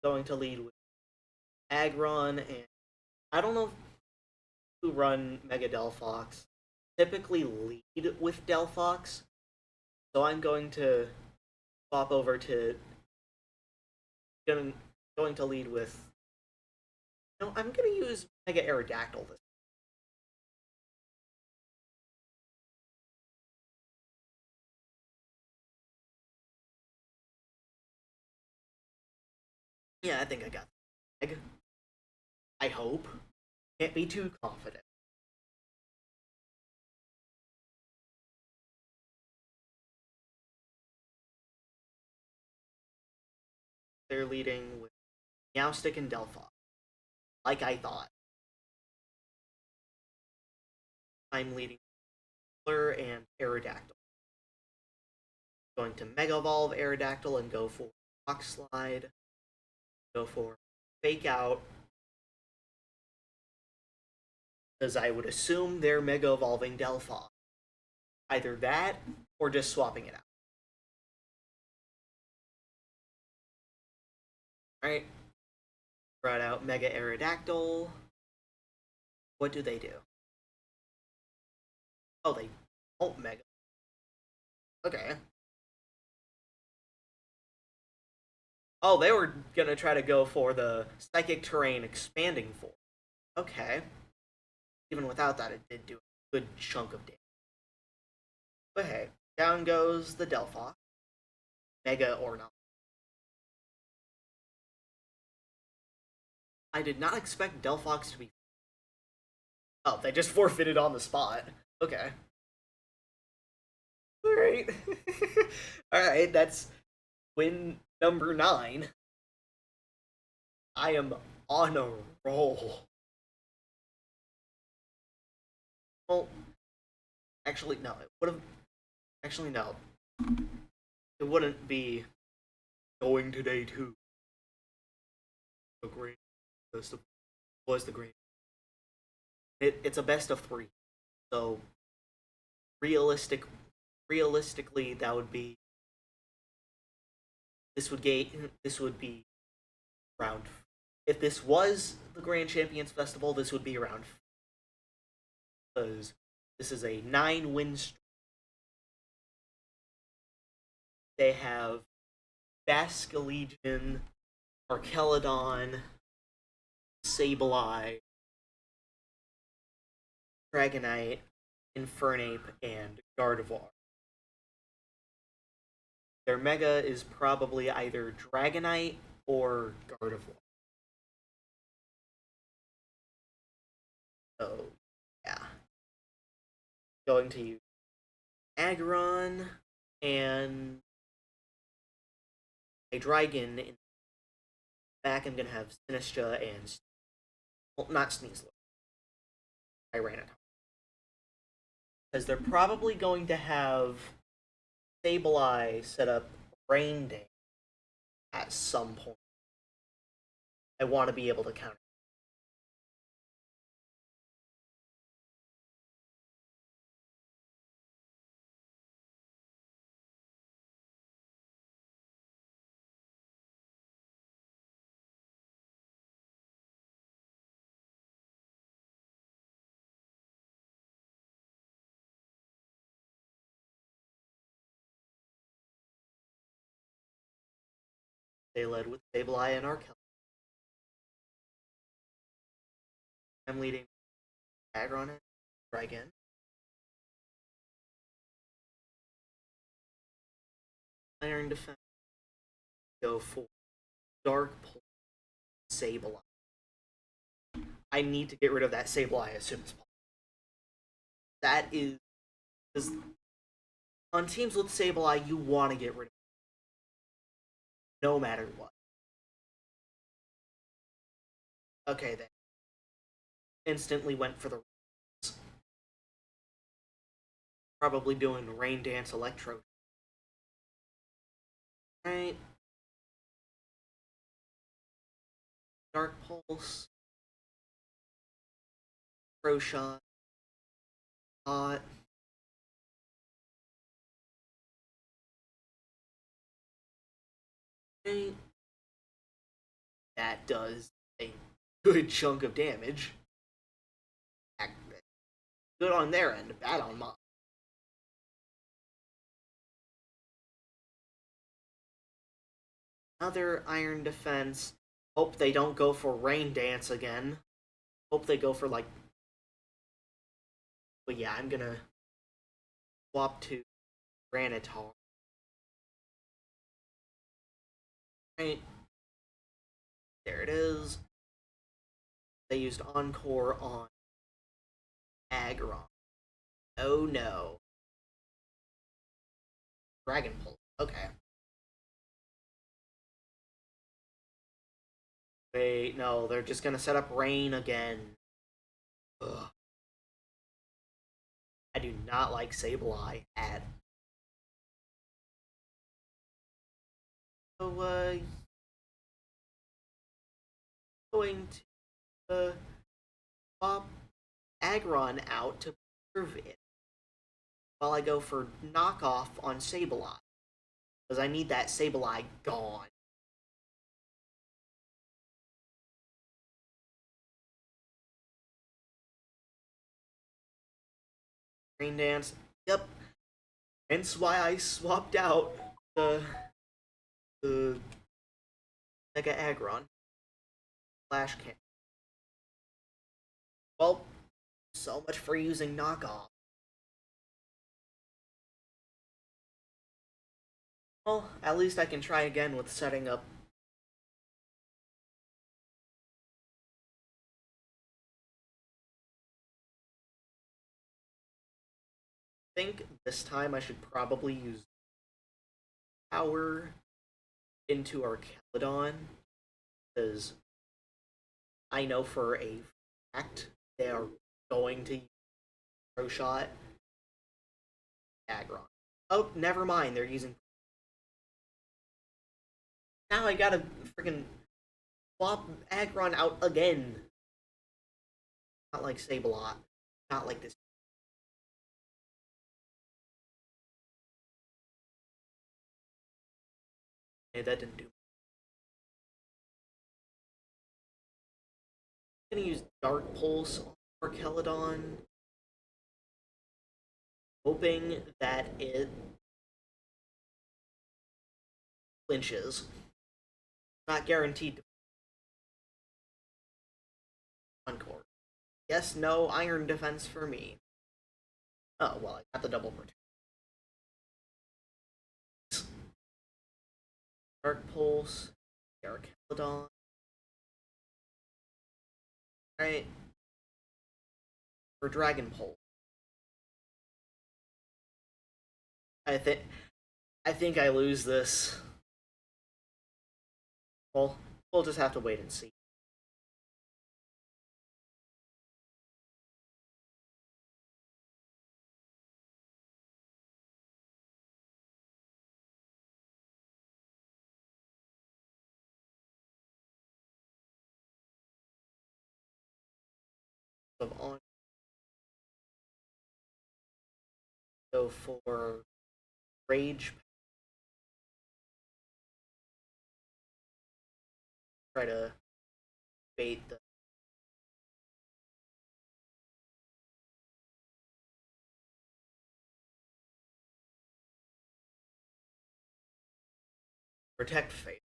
Going to lead with Aggron, and I don't know who run Mega Delphox. Typically lead with Delphox, so I'm going to swap over to going to lead with. No, I'm going to use Mega Aerodactyl this. Yeah, I think I got the egg. I hope. Can't be too confident. They're leading with Meowstic and Delphox, like I thought. I'm leading Fleur and Aerodactyl. Going to Mega Evolve Aerodactyl and go for Rock Slide. Go for Fake Out. Because I would assume they're Mega Evolving Delphox. Either that or just swapping it out. Alright. Brought out Mega Aerodactyl. What do they do? Oh, they don't Mega. Okay. Oh, they were gonna try to go for the Psychic Terrain Expanding Force. Okay. Even without that, it did do a good chunk of damage. But hey, down goes the Delphox. Mega or not. I did not expect Delphox to be... Oh, they just forfeited on the spot. Okay. Alright. Alright, that's win number 9. I am on a roll. Well, actually, no. It would have... Actually, no. It wouldn't be going to day 2. The great was the great. It's a best of 3. So realistically that would be this would be round. If this was the Grand Champions Festival, this would be round, because this is a 9-win streak. They have Basculegion, Archelodon, Sableye, Dragonite, Infernape, and Gardevoir. Their Mega is probably either Dragonite or Gardevoir. So, yeah. Going to use Aggron and a Dragon. In back, I'm going to have Sinistcha and... Well, not Sneasler. Tyranitar. Because they're probably going to have Sableye set up Rain Dance at some point. I want to be able to counter. They led with Sableye and Arkel. I'm leading Aggron and Dragon. Iron Defense. Go for Dark Pulse Sableye. I need to get rid of that Sableye as soon as possible. That is... On teams with Sableye, you want to get rid of it. No matter what. Okay, then. Instantly went for the... Probably doing Rain Dance Electro. Right. Dark Pulse. Pro Shot. Hot. Right. That does a good chunk of damage. Good on their end, bad on mine. Another Iron Defense. Hope they don't go for Rain Dance again. Hope they go for, like... But yeah, I'm gonna swap to Granitar. Right. There it is. They used Encore on Aggron. Oh no. Dragon Pulse. Okay. Wait, no, they're just gonna set up Rain again. Ugh. I do not like Sableye at. So, going to swap Aggron out to preserve it while I go for knockoff on Sableye. Because I need that Sableye gone. Rain Dance. Yep. Hence why I swapped out the Mega Aggron. Flash Can. Well, so much for using knockoff. Well, at least I can try again with setting up. I think this time I should probably use power into Archelodon, because I know for a fact they are going to use Pro Shot Aggron. Oh, never mind, they're using. Now I gotta freaking swap Aggron out again. Not like Sableye. Not like this. Hey, that didn't do. I'm gonna use Dark Pulse on Archelodon, hoping that it flinches. Not guaranteed to Encore. Yes, no Iron Defense for me. Oh, well, I got the double protect. Dark Pulse, Archelodon. Alright. For Dragon Pulse. I think I lose this. Well, we'll just have to wait and see. Of on go for Rage. Try to bait the Protect Fate.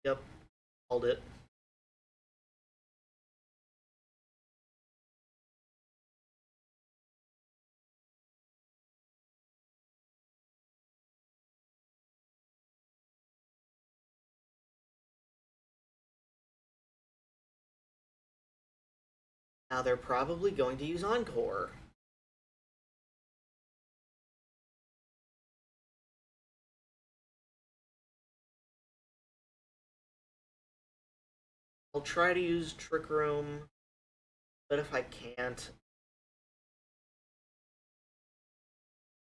Yep, called it. Now they're probably going to use Encore. I'll try to use Trick Room, but if I can't,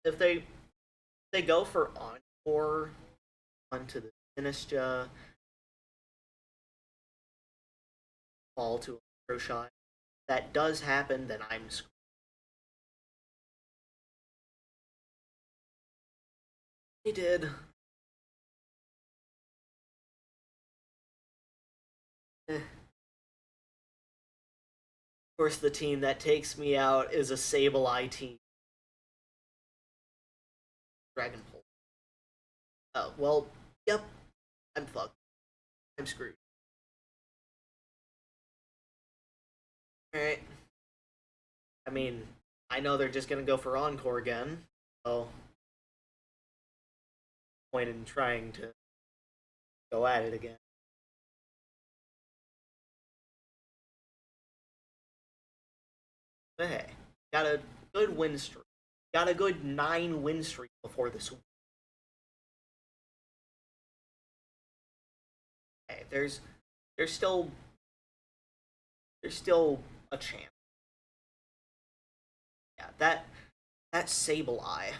if they go for Encore onto the Sinistra, fall to a Pro Shot, that does happen, then I'm screwed. They did. Of course, the team that takes me out is a Sableye team. Dragon Pulse. Oh, well, yep. I'm fucked. I'm screwed. Alright. I mean, I know they're just gonna go for Encore again, so point in trying to go at it again. But hey, got a good win streak. Got a good 9 win streak before this week. Hey, there's still a chance. Yeah, that Sableye.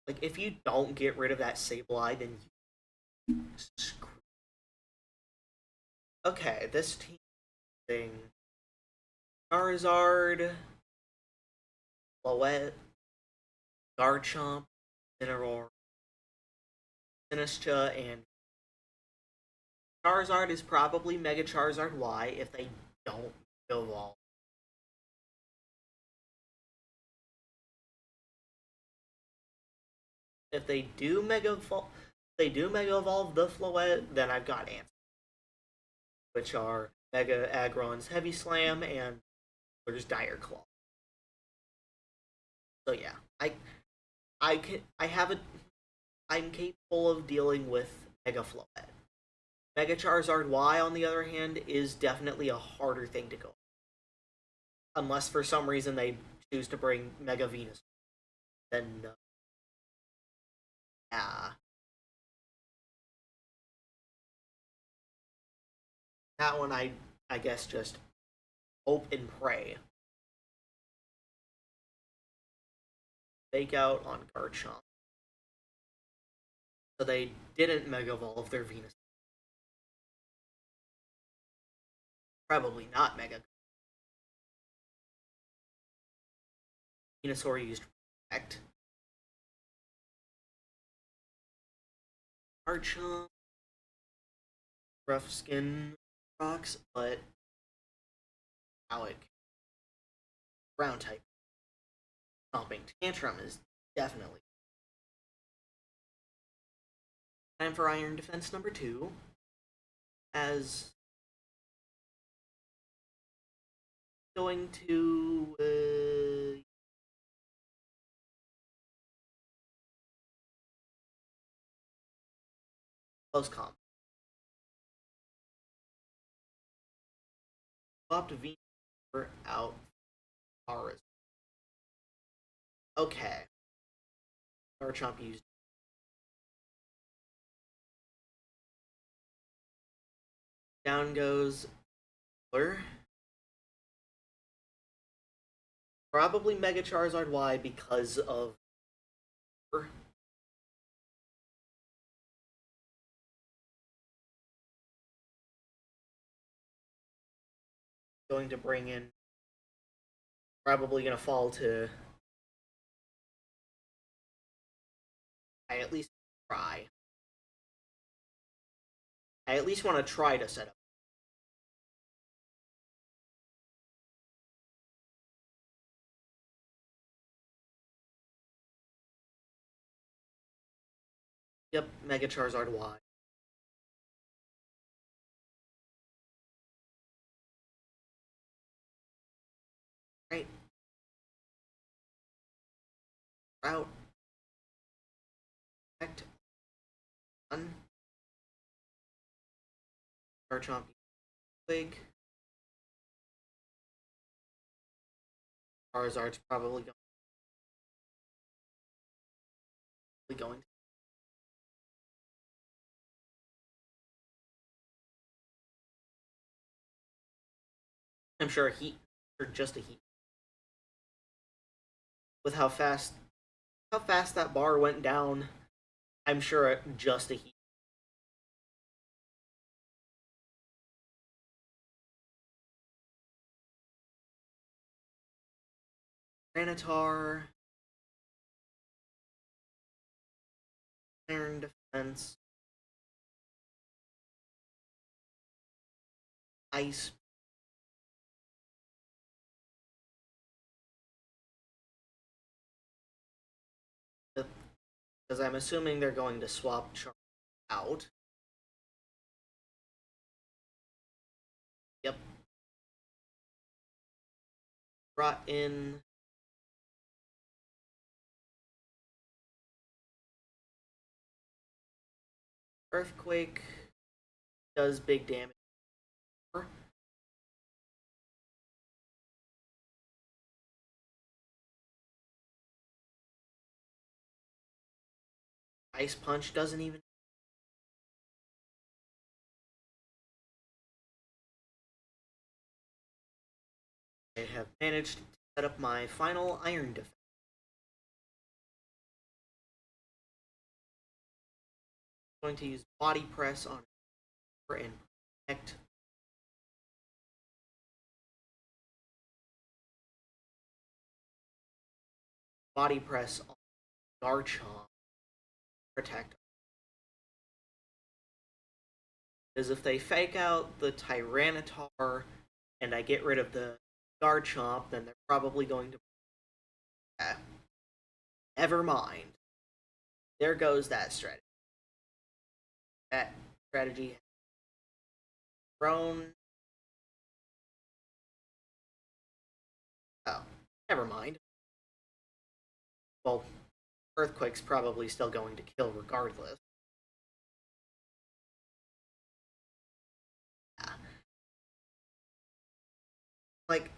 Like, if you don't get rid of that Sableye, then you screw. Okay, this team thing. Charizard, Floette, Garchomp, Incineroar, Sinistcha, and Charizard is probably Mega Charizard Y if they don't evolve. If they do Mega Evolve the Floette, then I've got answers, which are Mega Aggron's Heavy Slam and there's Dire Claw. So yeah, I'm capable of dealing with Mega Floette. Mega Charizard Y, on the other hand, is definitely a harder thing to go. Unless for some reason they choose to bring Mega Venus. Then, yeah. That one I guess just hope and pray. Fake out on Garchomp. So they didn't Mega Evolve their Venus. Probably not Mega. Venusaur used Protect. Garchomp. Rough Skin rocks, but how it ground type. Stomping Tantrum is definitely. Time for Iron Defense number 2. As going to close comp. Swapped V out Charizard. Okay. Garchomp used. Down goes probably Mega Charizard Y because of going to bring in, probably going to fall to, I at least try. I at least want to try to set up. Yep, Mega Charizard Y. Right. Route. Act. One. Garchomp. Quake. Charizard's probably going. I'm sure a heat, or just a heat. With how fast that bar went down, I'm sure just a heat. Granitar. Iron Defense. Ice. Because I'm assuming they're going to swap Char out. Yep. Brought in Earthquake does big damage. Ice Punch doesn't even. I have managed to set up my final iron defense. I'm going to use Body Press on her and protect. Body Press on Garchomp. Protect. Because if they fake out the Tyranitar and I get rid of the Garchomp, then they're probably going to. Never mind. There goes that strategy. That strategy has grown. Oh, never mind. Well, Earthquake's probably still going to kill regardless. Yeah. Like,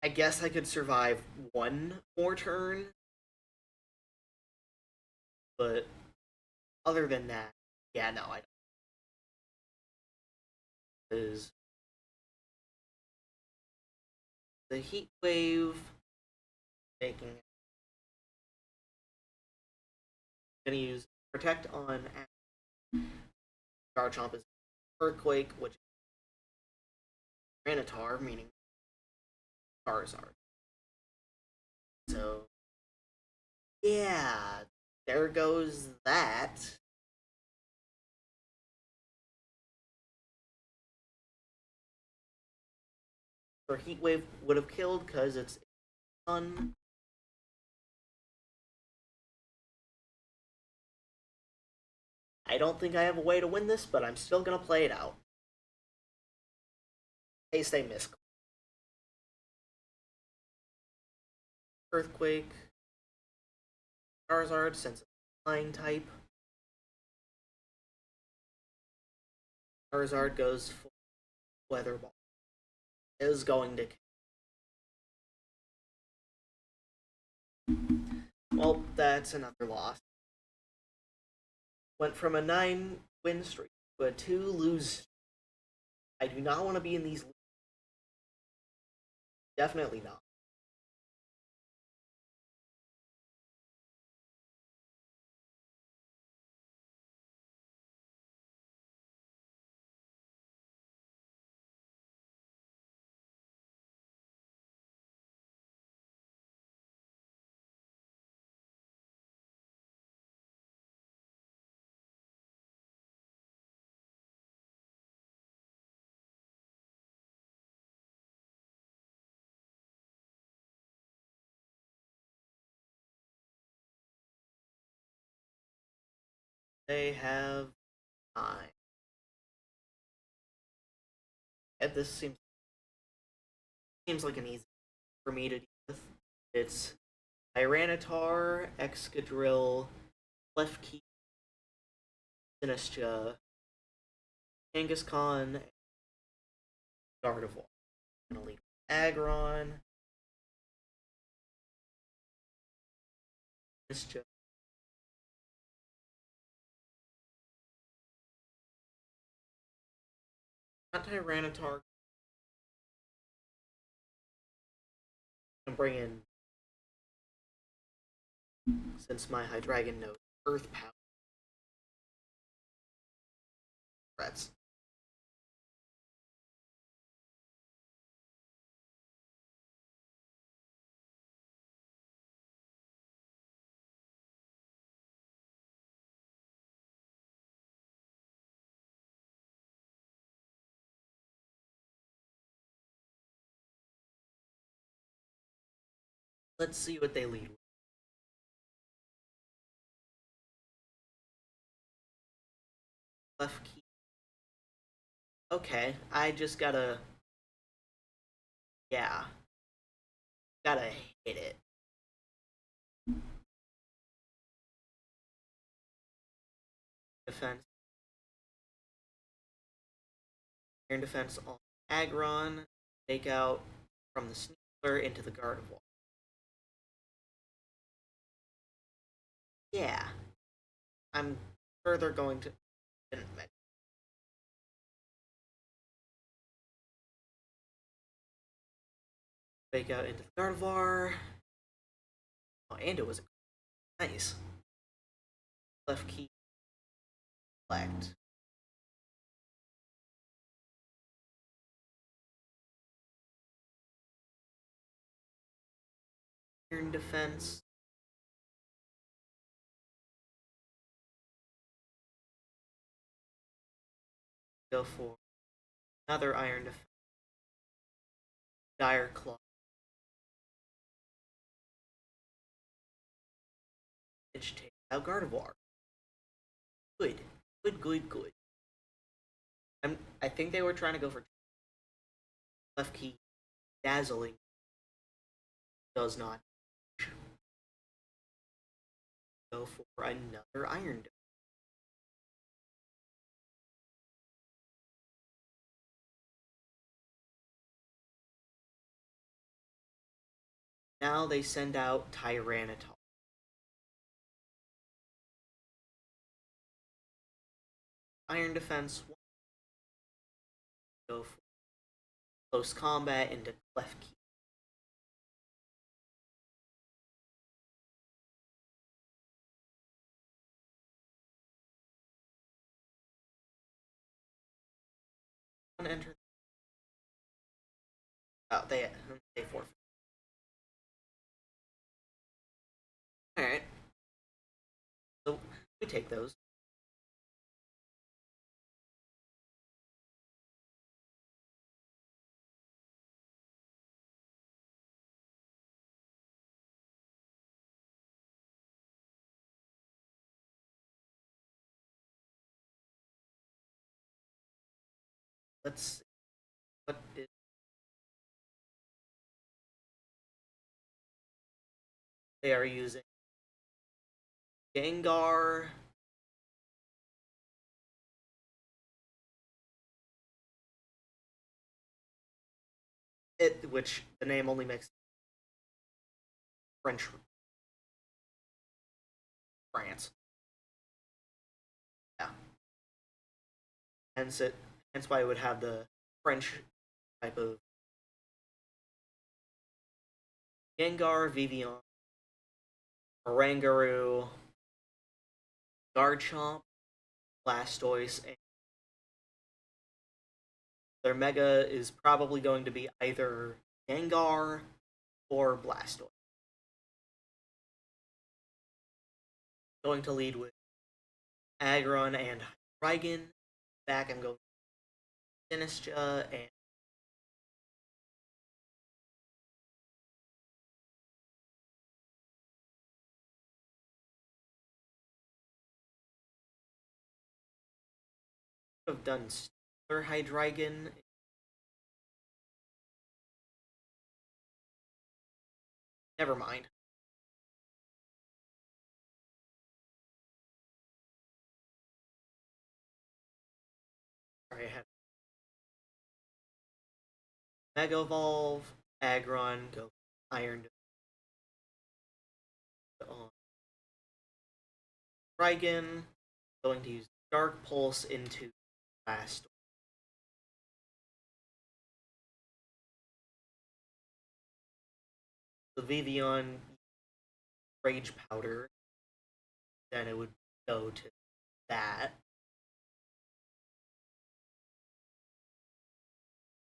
I guess I could survive one more turn, but other than that, yeah, no, I don't. Because the Heat Wave making. I'm gonna use Protect on Garchomp is Earthquake, which is Granitar, meaning Charizard. So, yeah, there goes that. Or Heat Wave would have killed because it's Sun. I don't think I have a way to win this, but I'm still gonna play it out. In case they miss. Earthquake. Charizard, since it's flying type. Charizard goes for Weather Ball. Is going to. Well, that's another loss. Went from a 9-win streak to a 2-lose. I do not want to be in these. Definitely not. They have 9. And this seems like an easy for me to deal with. It's Tyranitar, Excadrill, Klefki, Sinistcha, Kangaskhan, Gardevoir. I'm gonna lead Aggron, Sinistcha. Not Tyranitar. I'm bringing, since my Hydreigon knows Earth Power threats. Let's see what they lead with. Left key. Okay, I just gotta. Yeah. Gotta hit it. Defense. Iron Defense on Aggron. Take out from the Sneasler into the Gardevoir. Yeah. I'm further going to... Fake out into the Gardevoir. Oh, and it was nice. Left key. Select. Iron Defense. Go for another Iron Defense. Dire Claw. Edge take out Gardevoir. Good. Good. I think they were trying to go for left key. Dazzling. Does not. Go for another Iron Defense. Now they send out Tyranitar. Iron Defense. Go for close combat into Clef Key. Enter. Oh, they forfeit. Alright. So we take those. Let's see. What is they are using Gengar. Which the name only makes France. Yeah. Hence why it would have the French type of Gengar, Vivian, Oranguru, Garchomp, Blastoise, and their Mega is probably going to be either Gengar or Blastoise. Going to lead with Aggron and Hydreigon. Back I'm going Sinistcha and have done Stellar Hydreigon. Never mind. Sorry, I had Mega Evolve, Aggron, go Iron on Hydreigon. Going to use Dark Pulse into Blastoise. The Vivian Rage Powder, then it would go to that.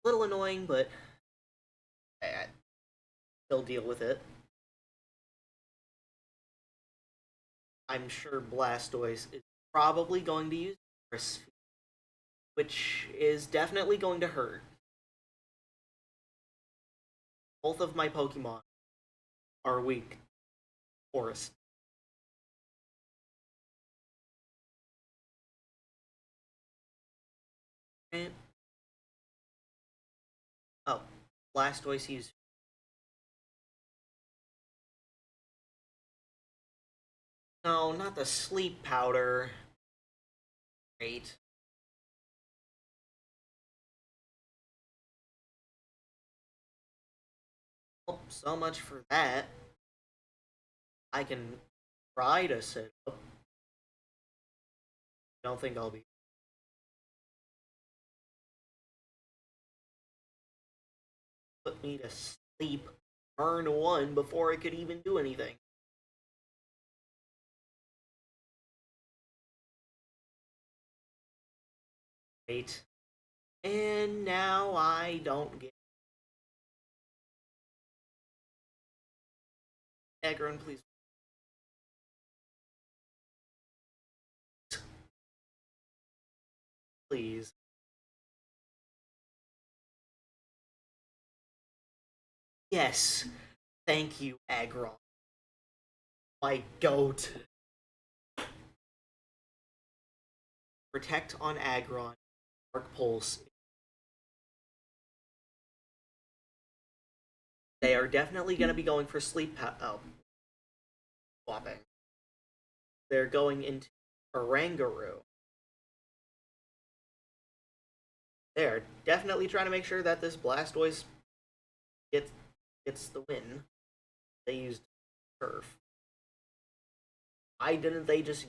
A little annoying, but I still deal with it. I'm sure Blastoise is probably going to use Force Field, which is definitely going to hurt. Both of my Pokemon are weak. Forest. And oh, Blastoise used. No, not the sleep powder. Great. so much for that. I can try to sit up. Don't think I'll be. Put me to sleep. Turn 1 before I could even do anything. Wait. And now I don't get. Aggron, please. Please. Yes. Thank you, Aggron. My goat. Protect on Aggron. Dark Pulse. They are definitely going to be going for sleep. Swapping. They're going into Oranguru. They're definitely trying to make sure that this Blastoise gets the win. They used Turf. Why didn't they just...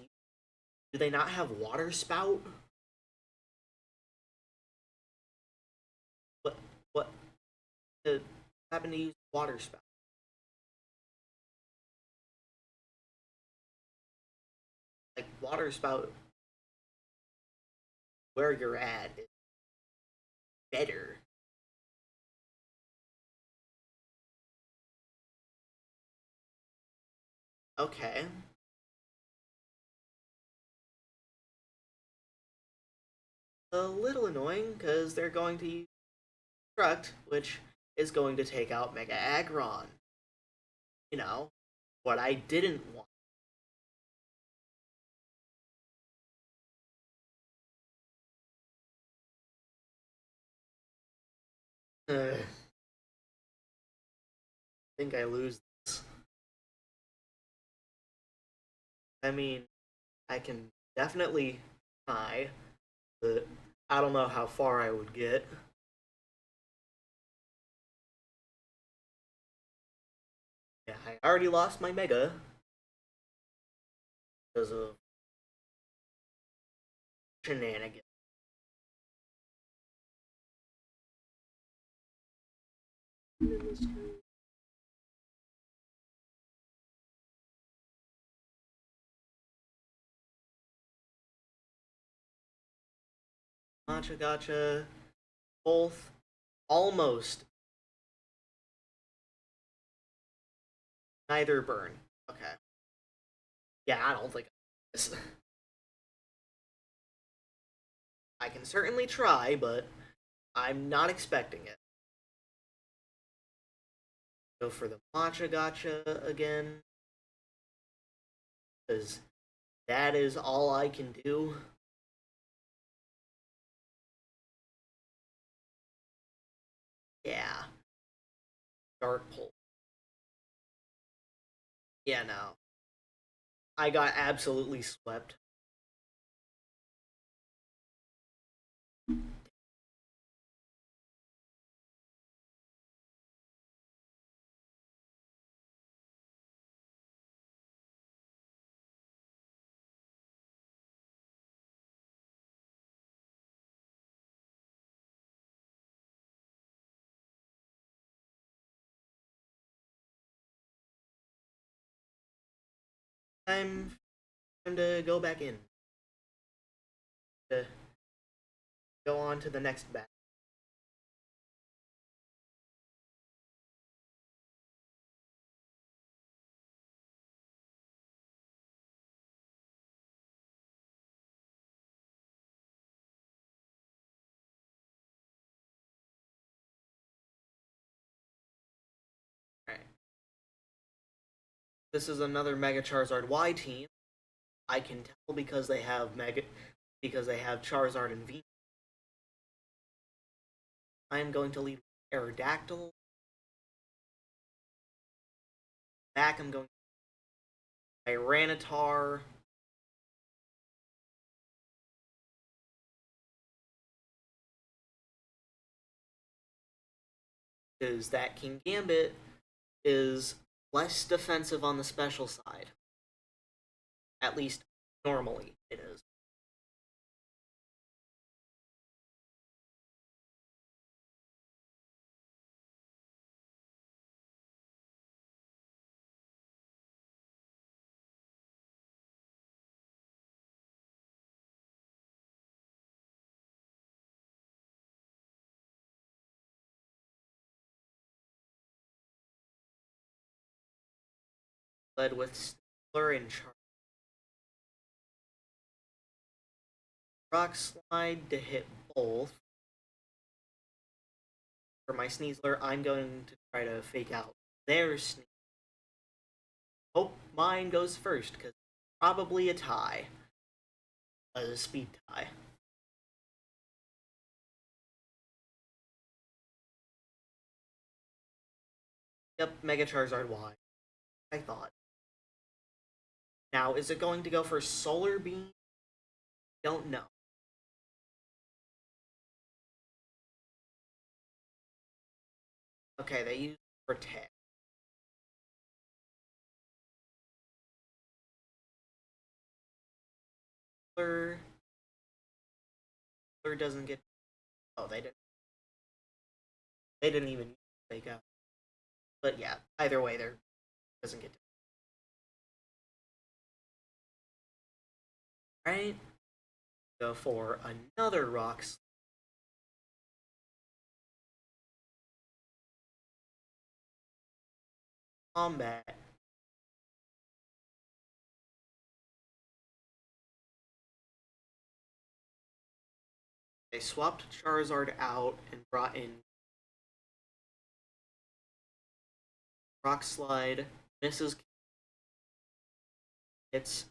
Do they not have Water Spout? What happened to use Water Spout? Like, Water Spout, where you're at, is better. Okay. A little annoying, because they're going to use Construct, which is going to take out Mega Aggron. You know, what I didn't want. I think I lose this. I mean, I can definitely try, but I don't know how far I would get. Yeah, I already lost my Mega because of shenanigans. Gotcha, gotcha. Both almost. Neither burn. Okay. Yeah, I don't think this. I can certainly try, but I'm not expecting it. Go for the Matcha Gotcha again. Because that is all I can do. Yeah. Dark Pulse. Yeah, no. I got absolutely swept. Time, time to go back in. To go on to the next battle. Alright. This is another Mega Charizard Y team. I can tell because they have Charizard and V. I am going to lead Aerodactyl. Back I'm going Tyranitar. Because that King Gambit is less defensive on the special side. At least, normally, it is. Led with Stealer and Rock Slide to hit both. For my Sneasler, I'm going to try to fake out their Sneasler. Hope mine goes first, because probably a tie. A speed tie. Yep, Mega Charizard Y. I thought. Now, is it going to go for Solar Beam? Don't know. Okay, they use Protect. Solar doesn't get. Oh, they didn't. They didn't even fake out. But yeah, either way, there doesn't get. Right. Go for another Rock Slide. Combat. They swapped Charizard out and brought in Rock Slide. Misses. It's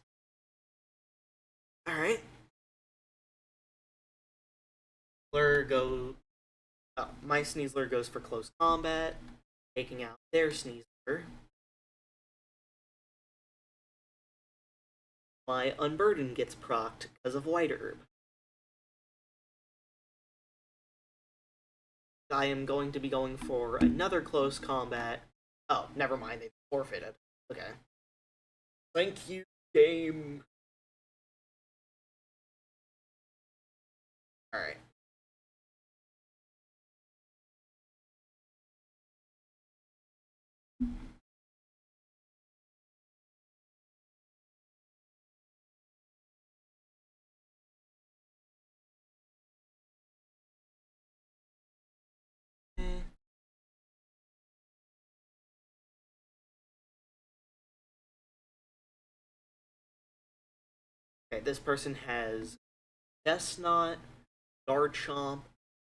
all right. My Sneasler goes for close combat, taking out their Sneasler. My Unburden gets procced because of White Herb. I am going to be going for another close combat. Oh, never mind, they forfeited. Okay. Thank you, game. Alright. Okay, this person has Chestnut, Garchomp,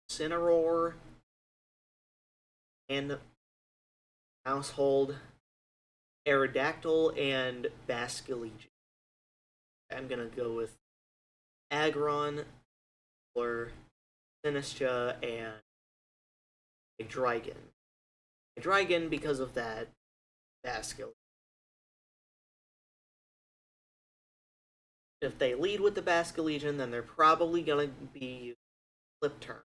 Cineroar, and Household, Aerodactyl, and Basculegion. I'm gonna go with Aggron, or Sinistra, and a Dragon. A Dragon because of that Basculegion. If they lead with the Basculegion, then they're probably gonna be Flip Turn.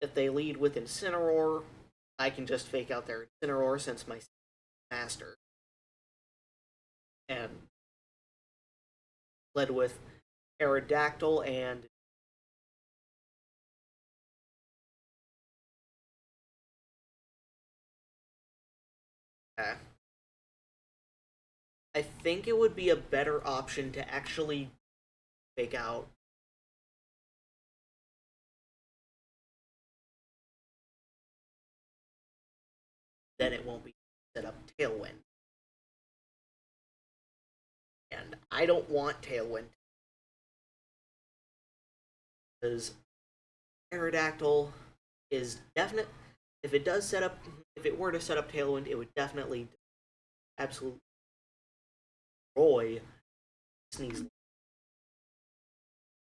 If they lead with Incineroar, I can just fake out their Incineroar since my Master. And led with Aerodactyl and I think it would be a better option to actually fake out. Then it won't be set up Tailwind. And I don't want Tailwind. Because Aerodactyl is definite. If it were to set up Tailwind, it would definitely absolutely destroy Sneasel.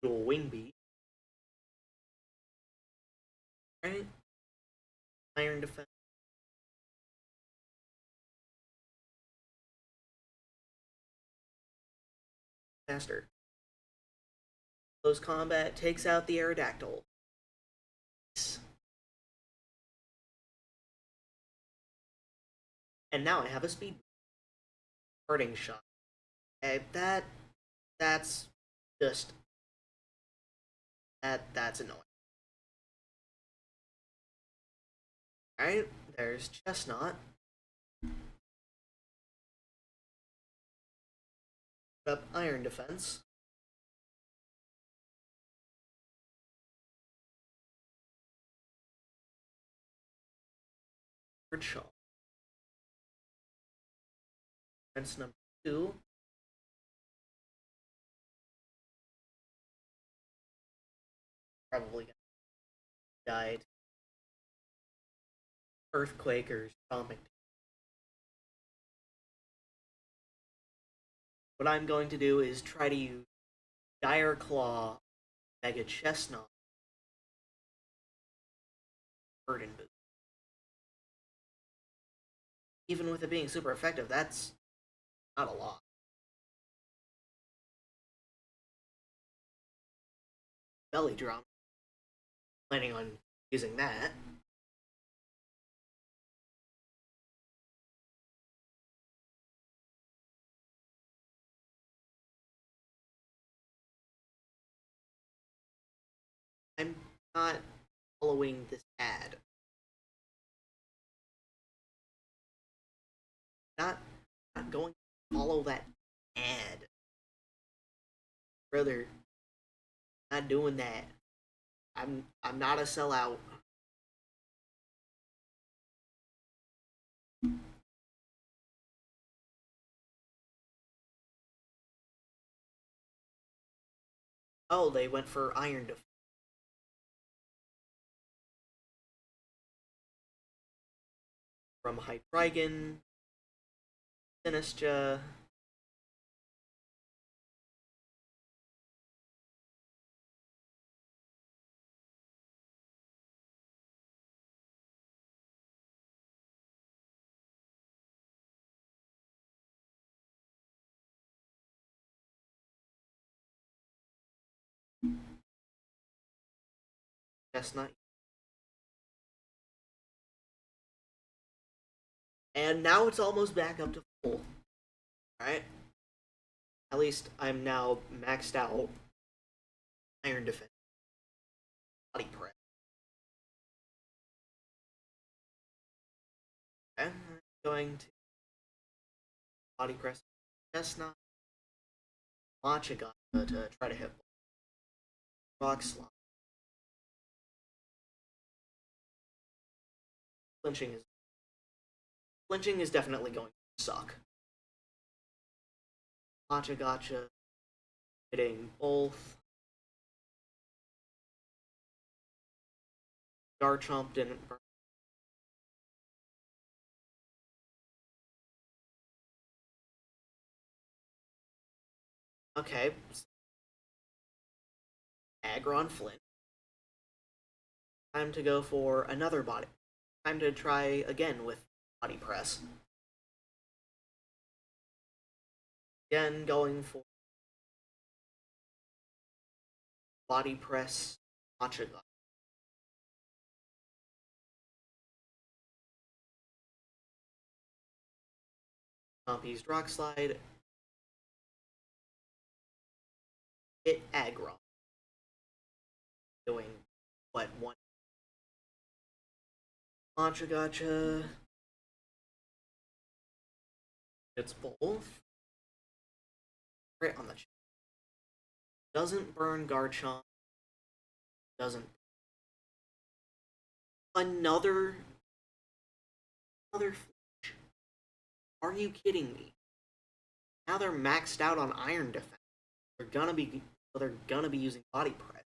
Dual Wing Beat. Right? Iron Defense. Faster. Close combat takes out the Aerodactyl. And now I have a speed parting shot. Okay, that's just that's annoying. Alright, there's Chestnut. Put up Iron Defense. Shaw. Defense number 2. Probably died. Earthquake or Stomping. What I'm going to do is try to use Dire Claw, Mega Chestnut, Burden Boost. Even with it being super effective, that's not a lot. Belly Drum. Planning on using that. I'm not following this ad. Not going to follow that ad. Brother, not doing that. I'm not a sellout. Oh, they went for Iron Defense. From Hydreigon, Sinistra. Chestnut. And now it's almost back up to full. Alright? At least I'm now maxed out. Iron Defense. Body Press. Okay, I'm going to Body Press Chestnut. Machiga to try to hit Rock Slide. Flinching is definitely going to suck. Gotcha hitting both. Garchomp didn't burn. Okay. Aggron Flint. Time to go for another body. Time to try again with Body Press. Again, going for Body Press Machiga. Used Rock Slide. Hit Aggron. Doing what, one? Machigacha. It's both. Right on the chest. Doesn't burn Garchomp. Doesn't. Another flinch. Are you kidding me? Now they're maxed out on Iron Defense. They're gonna be using Body Press.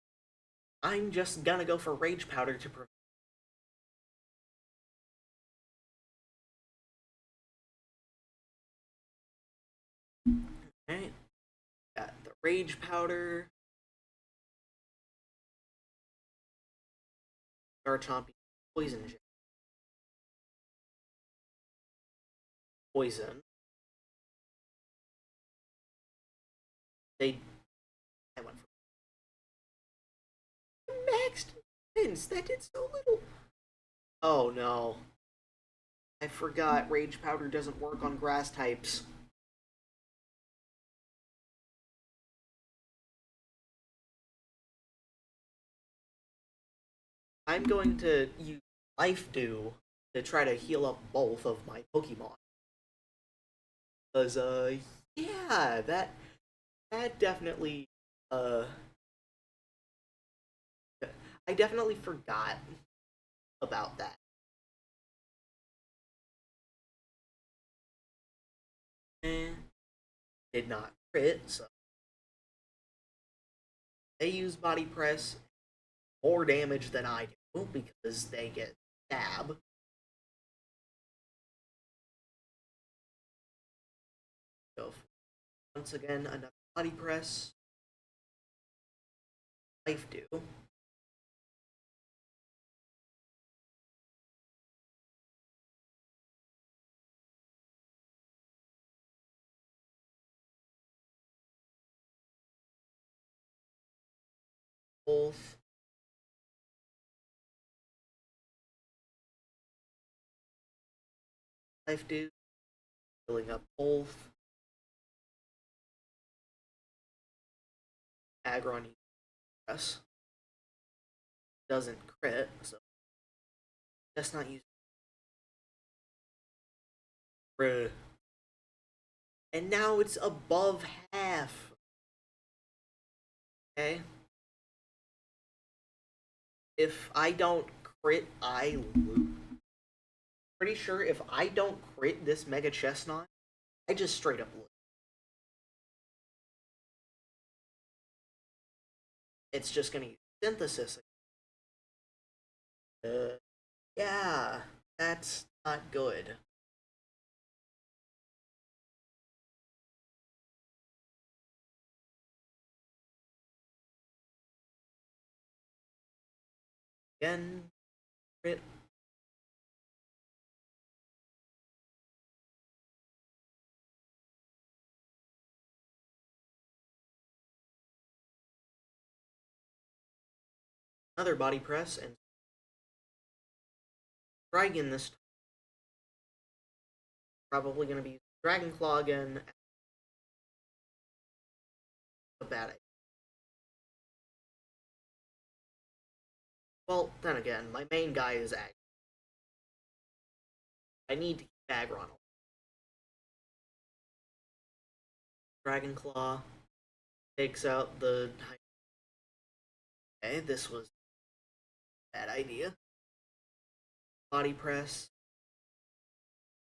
I'm just gonna go for Rage Powder to prevent. Alright. Got the Rage Powder. Garchomp Poison Gem. Poison. I went for maxed defense. That did so little. Oh no. I forgot Rage Powder doesn't work on grass types. I'm going to use Life Dew to try to heal up both of my Pokemon. Because, yeah, that definitely, uh, I definitely forgot about that. Eh, did not crit, so they use Body Press more damage than I do because they get stab. So once again, another Body Press. Life Dew. Both. Life Dew. Filling up both. Aggron Press. Doesn't crit, so that's not used. Bruh. And now it's above half. Okay? If I don't crit, I lose. Pretty sure if I don't crit this Mega Chestnut, I just straight up lose. It's just gonna use Synthesis. Yeah, that's not good. Again, crit. Another body press, and Dragon this time. Probably gonna be Dragon Claw again. A bad idea. Well, then again, my main guy is Ag. I need to keep Aggron. Dragon Claw takes out the. Okay, this was a bad idea. Body press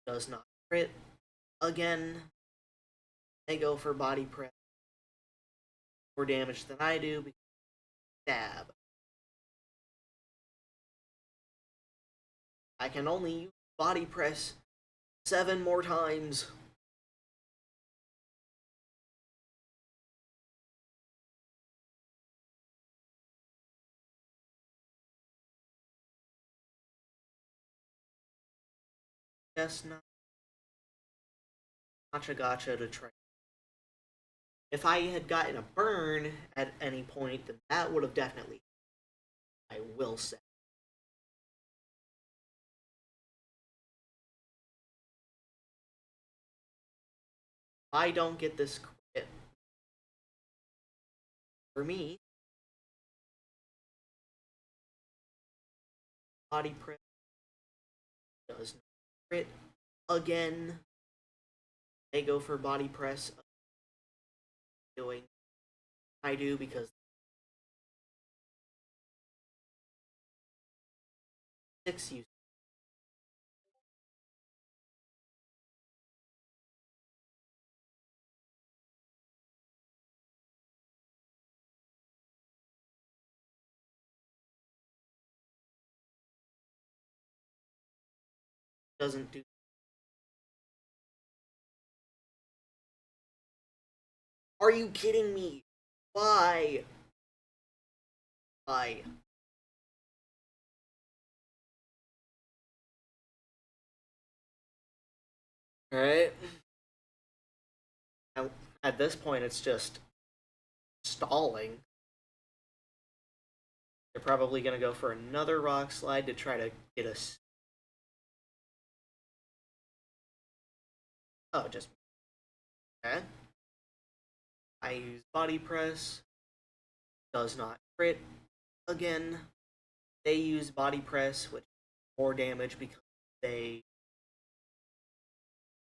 does not crit. Again, they go for body press. More damage than I do because stab. I can only use body press 7 more times. Yes, not Gacha Gacha to try. If I had gotten a burn at any point, then that would have definitely. I will say. If I don't get this crit, for me, body press does not crit again. They go for body press. Doing I do because 6 use doesn't do. Are you kidding me? Why? Why? Alright. At this point, it's just stalling. They're probably going to go for another rock slide to try to get us. Oh, just okay. I use body press. Does not crit again. They use body press, which is more damage because they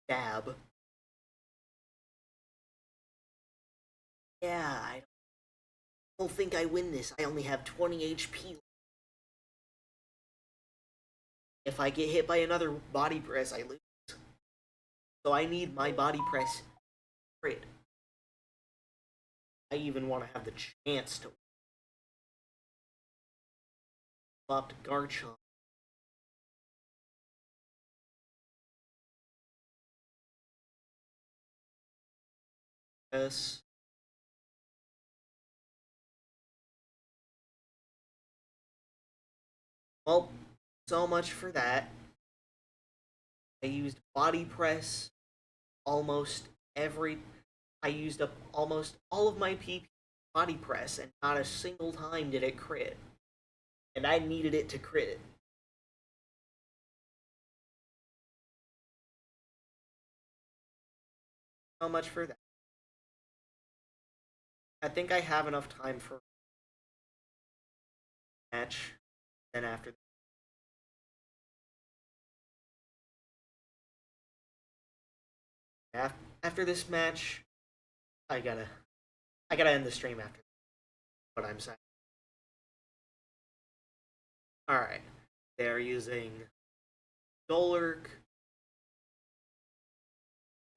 stab. Yeah, I don't think I win this. I only have 20 HP. If I get hit by another body press, I lose. So I need my body press crit. I even want to have the chance to swap to Garchomp. Yes. Well, so much for that. I used body press almost every. I used up almost all of my PP body press, and not a single time did it crit. And I needed it to crit. So much for that. I think I have enough time for a match. Then after this match, I gotta I gotta end the stream after what I'm saying. All right, they're using Dolurk,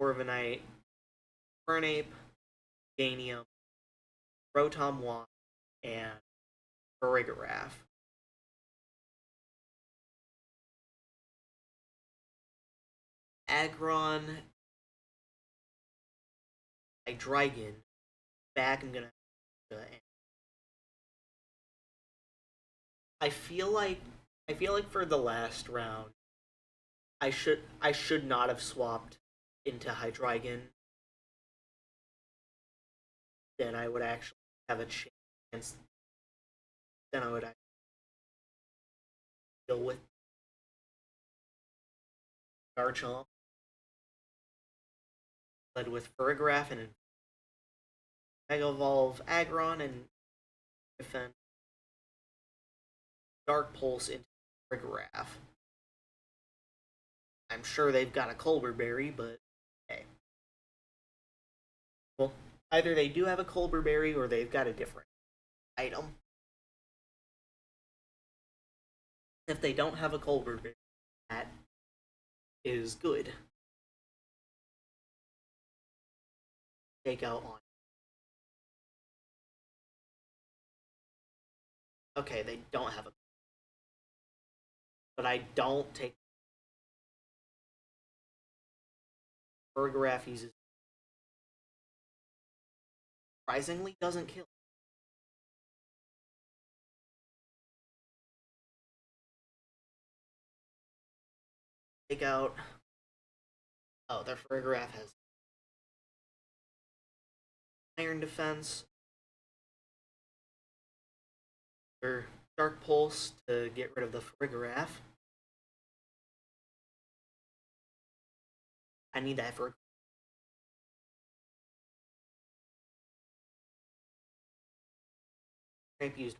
Corviknight, Fernape, Ganium, Rotom and Farigiraf. Aggron, Hydreigon. Back, I'm gonna. I feel like for the last round, I should not have swapped into Hydreigon. Then I would actually have a chance. Then I would deal with Garchomp. Led with Farigiraf and Mega Evolve Aggron and defend Dark Pulse into Farigiraf. I'm sure they've got a Colbur Berry, but hey. Well, either they do have a Colbur Berry or they've got a different item. If they don't have a Colbur Berry, that is good. Take out on. Okay, they don't have a. But I don't take. Farigiraf uses. Surprisingly, doesn't kill. Take out. Oh, their Farigiraf has Iron Defense. Their Dark Pulse to get rid of the Farigiraf. I need that for. Scrape used.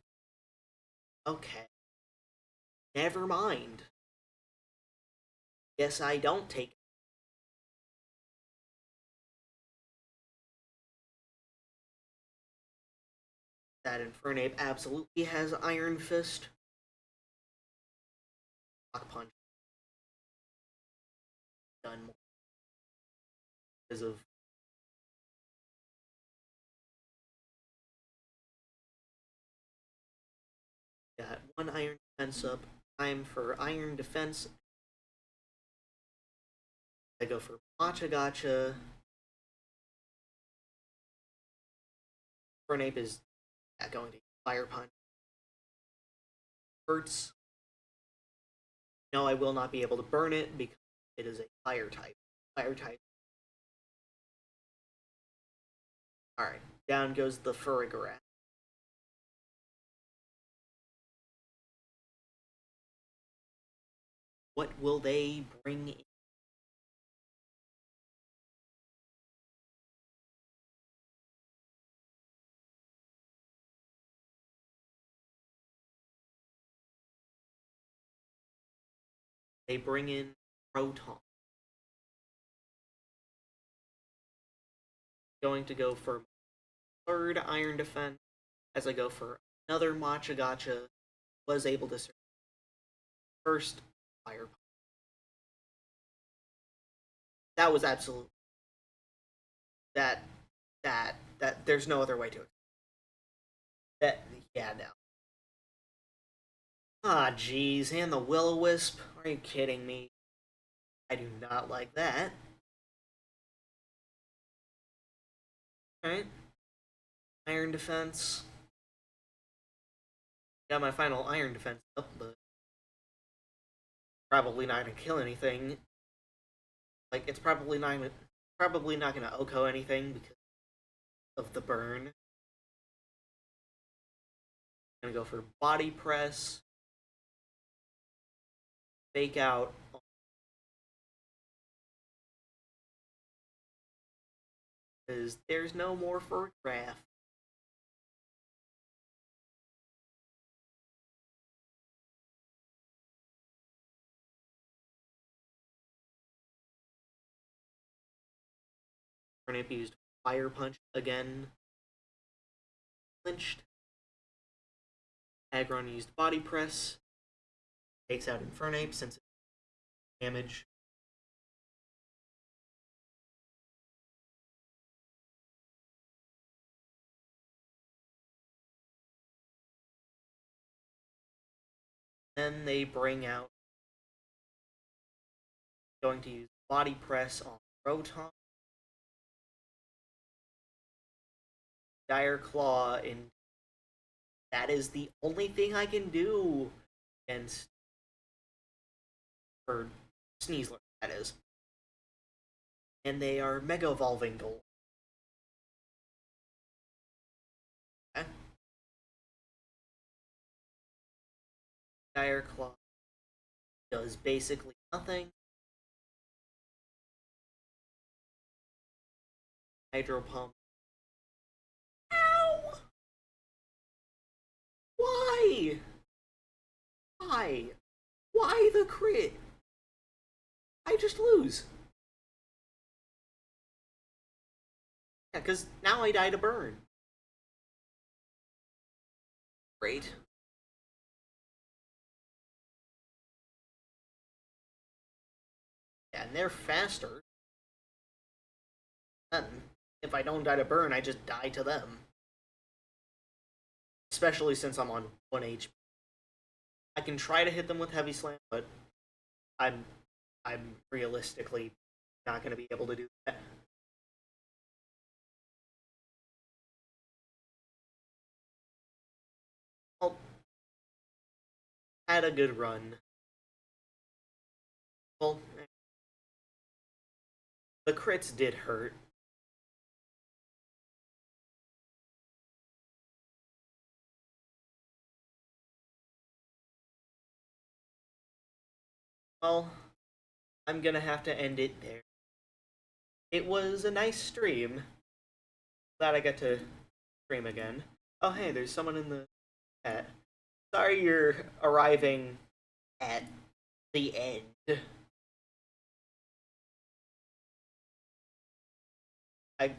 Okay. Never mind. Yes, I don't take. That Infernape absolutely has Iron Fist. Rock Punch. Done more. Because of. Got one Iron Defense up. Time for Iron Defense. I go for Macha Gotcha. Infernape is going to Fire Punch. Hurts. No, I will not be able to burn it because it is a fire type. Fire type. Alright, down goes the Farigiraf. What will they bring in? they bring in Rotom. Going to go for third Iron Defense as I go for another Matcha Gotcha. Was able to survive first Fire Punch. That was absolute. That there's no other way to it. That yeah no. Ah jeez, and the Will-O-Wisp. Are you kidding me? I do not like that. Alright. Iron Defense. Got my final Iron Defense up, but probably not gonna kill anything. Like it's probably not gonna OHKO anything because of the burn. I'm gonna go for Body Press. Fake out. Because there's no more for draft. Turnip used Fire Punch again. Clinched. Aggron used Body Press. Takes out Infernape since it's damage. Then they bring out. Going to use Body Press on Rotom. Dire Claw in. That is the only thing I can do against. For Sneasler, that is. And they are Mega Evolving Gold. Okay. Dire Claw does basically nothing. Hydro Pump. Ow! Why? Why? Why the crit? I just lose. Yeah, because now I die to burn. Great. Yeah, and they're faster. Then, if I don't die to burn, I just die to them. Especially since I'm on 1 HP. I can try to hit them with Heavy Slam, but I'm realistically not going to be able to do that. Well, had a good run. Well, the crits did hurt. Well, I'm gonna have to end it there. It was a nice stream. Glad I got to stream again. Oh hey, there's someone in the chat. Sorry you're arriving at the end. I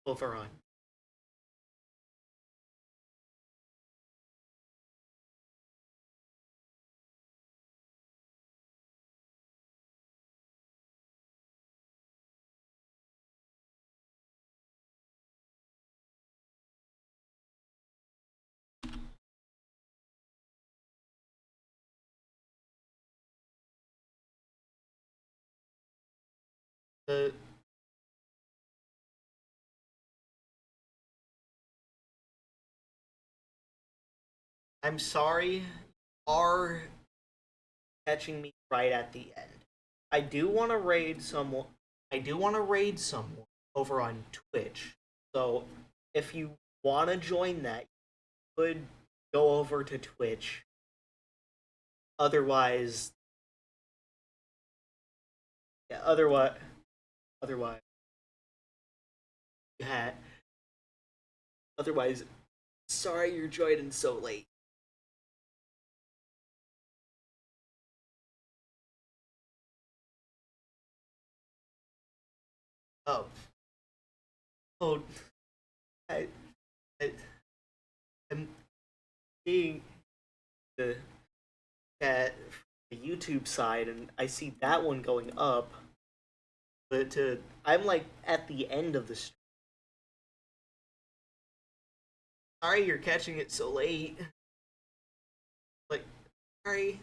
over on. Uh, I'm sorry are catching me right at the end. I do want to raid someone. I do want to raid someone over on Twitch. So if you want to join that, you could go over to Twitch. Otherwise, yeah, otherwise, yeah, otherwise, sorry you're joining so late. Oh, oh, I, I, I'm seeing the chat the YouTube side, and I see that one going up. But I'm like at the end of the stream. Sorry you're catching it so late. Like, sorry.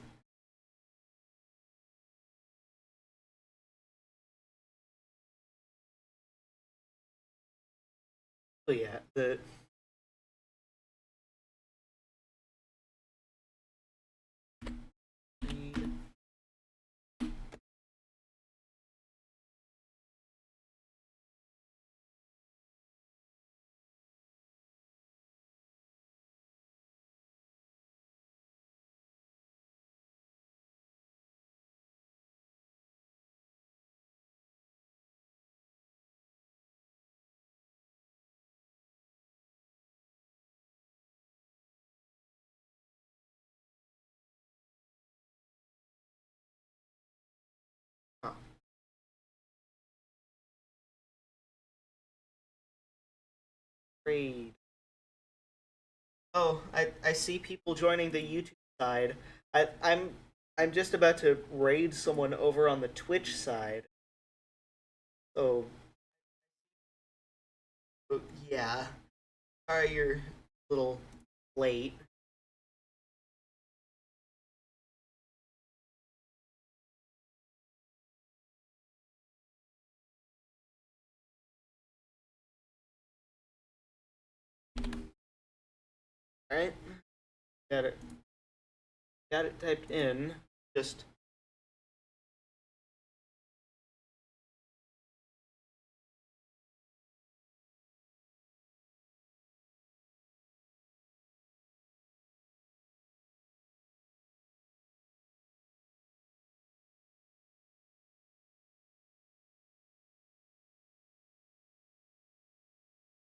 But yeah, the oh, raid. Oh, I see people joining the YouTube side. I'm just about to raid someone over on the Twitch side. Oh, yeah. Sorry you're a little late. All right, got it. Got it typed in. Just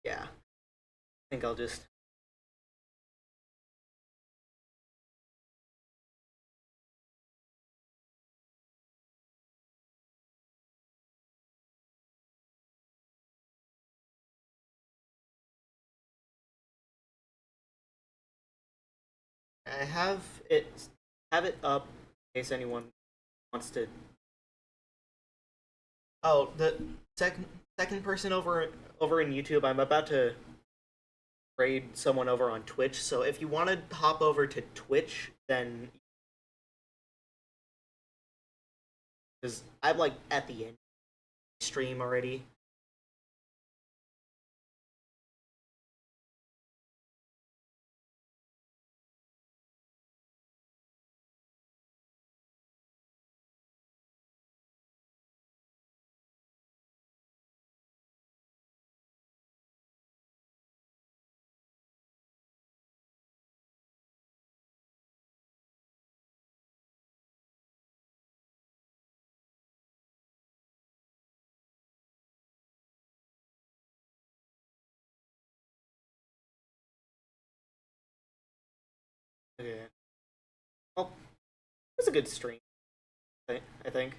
yeah. I think I'll just. I have it up in case anyone wants to. Oh, the second person over in YouTube. I'm about to raid someone over on Twitch. So if you want to hop over to Twitch, then because I'm like at the end of the stream already. Okay. Well, it was a good stream. I think.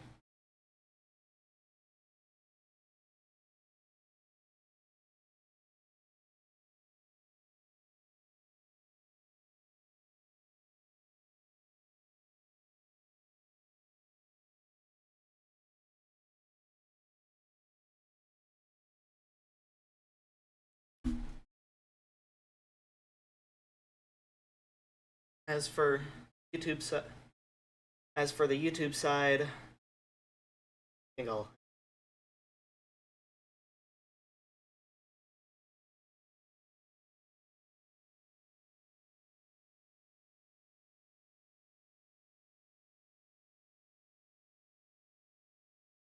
As for YouTube, as for the YouTube side, I think I'll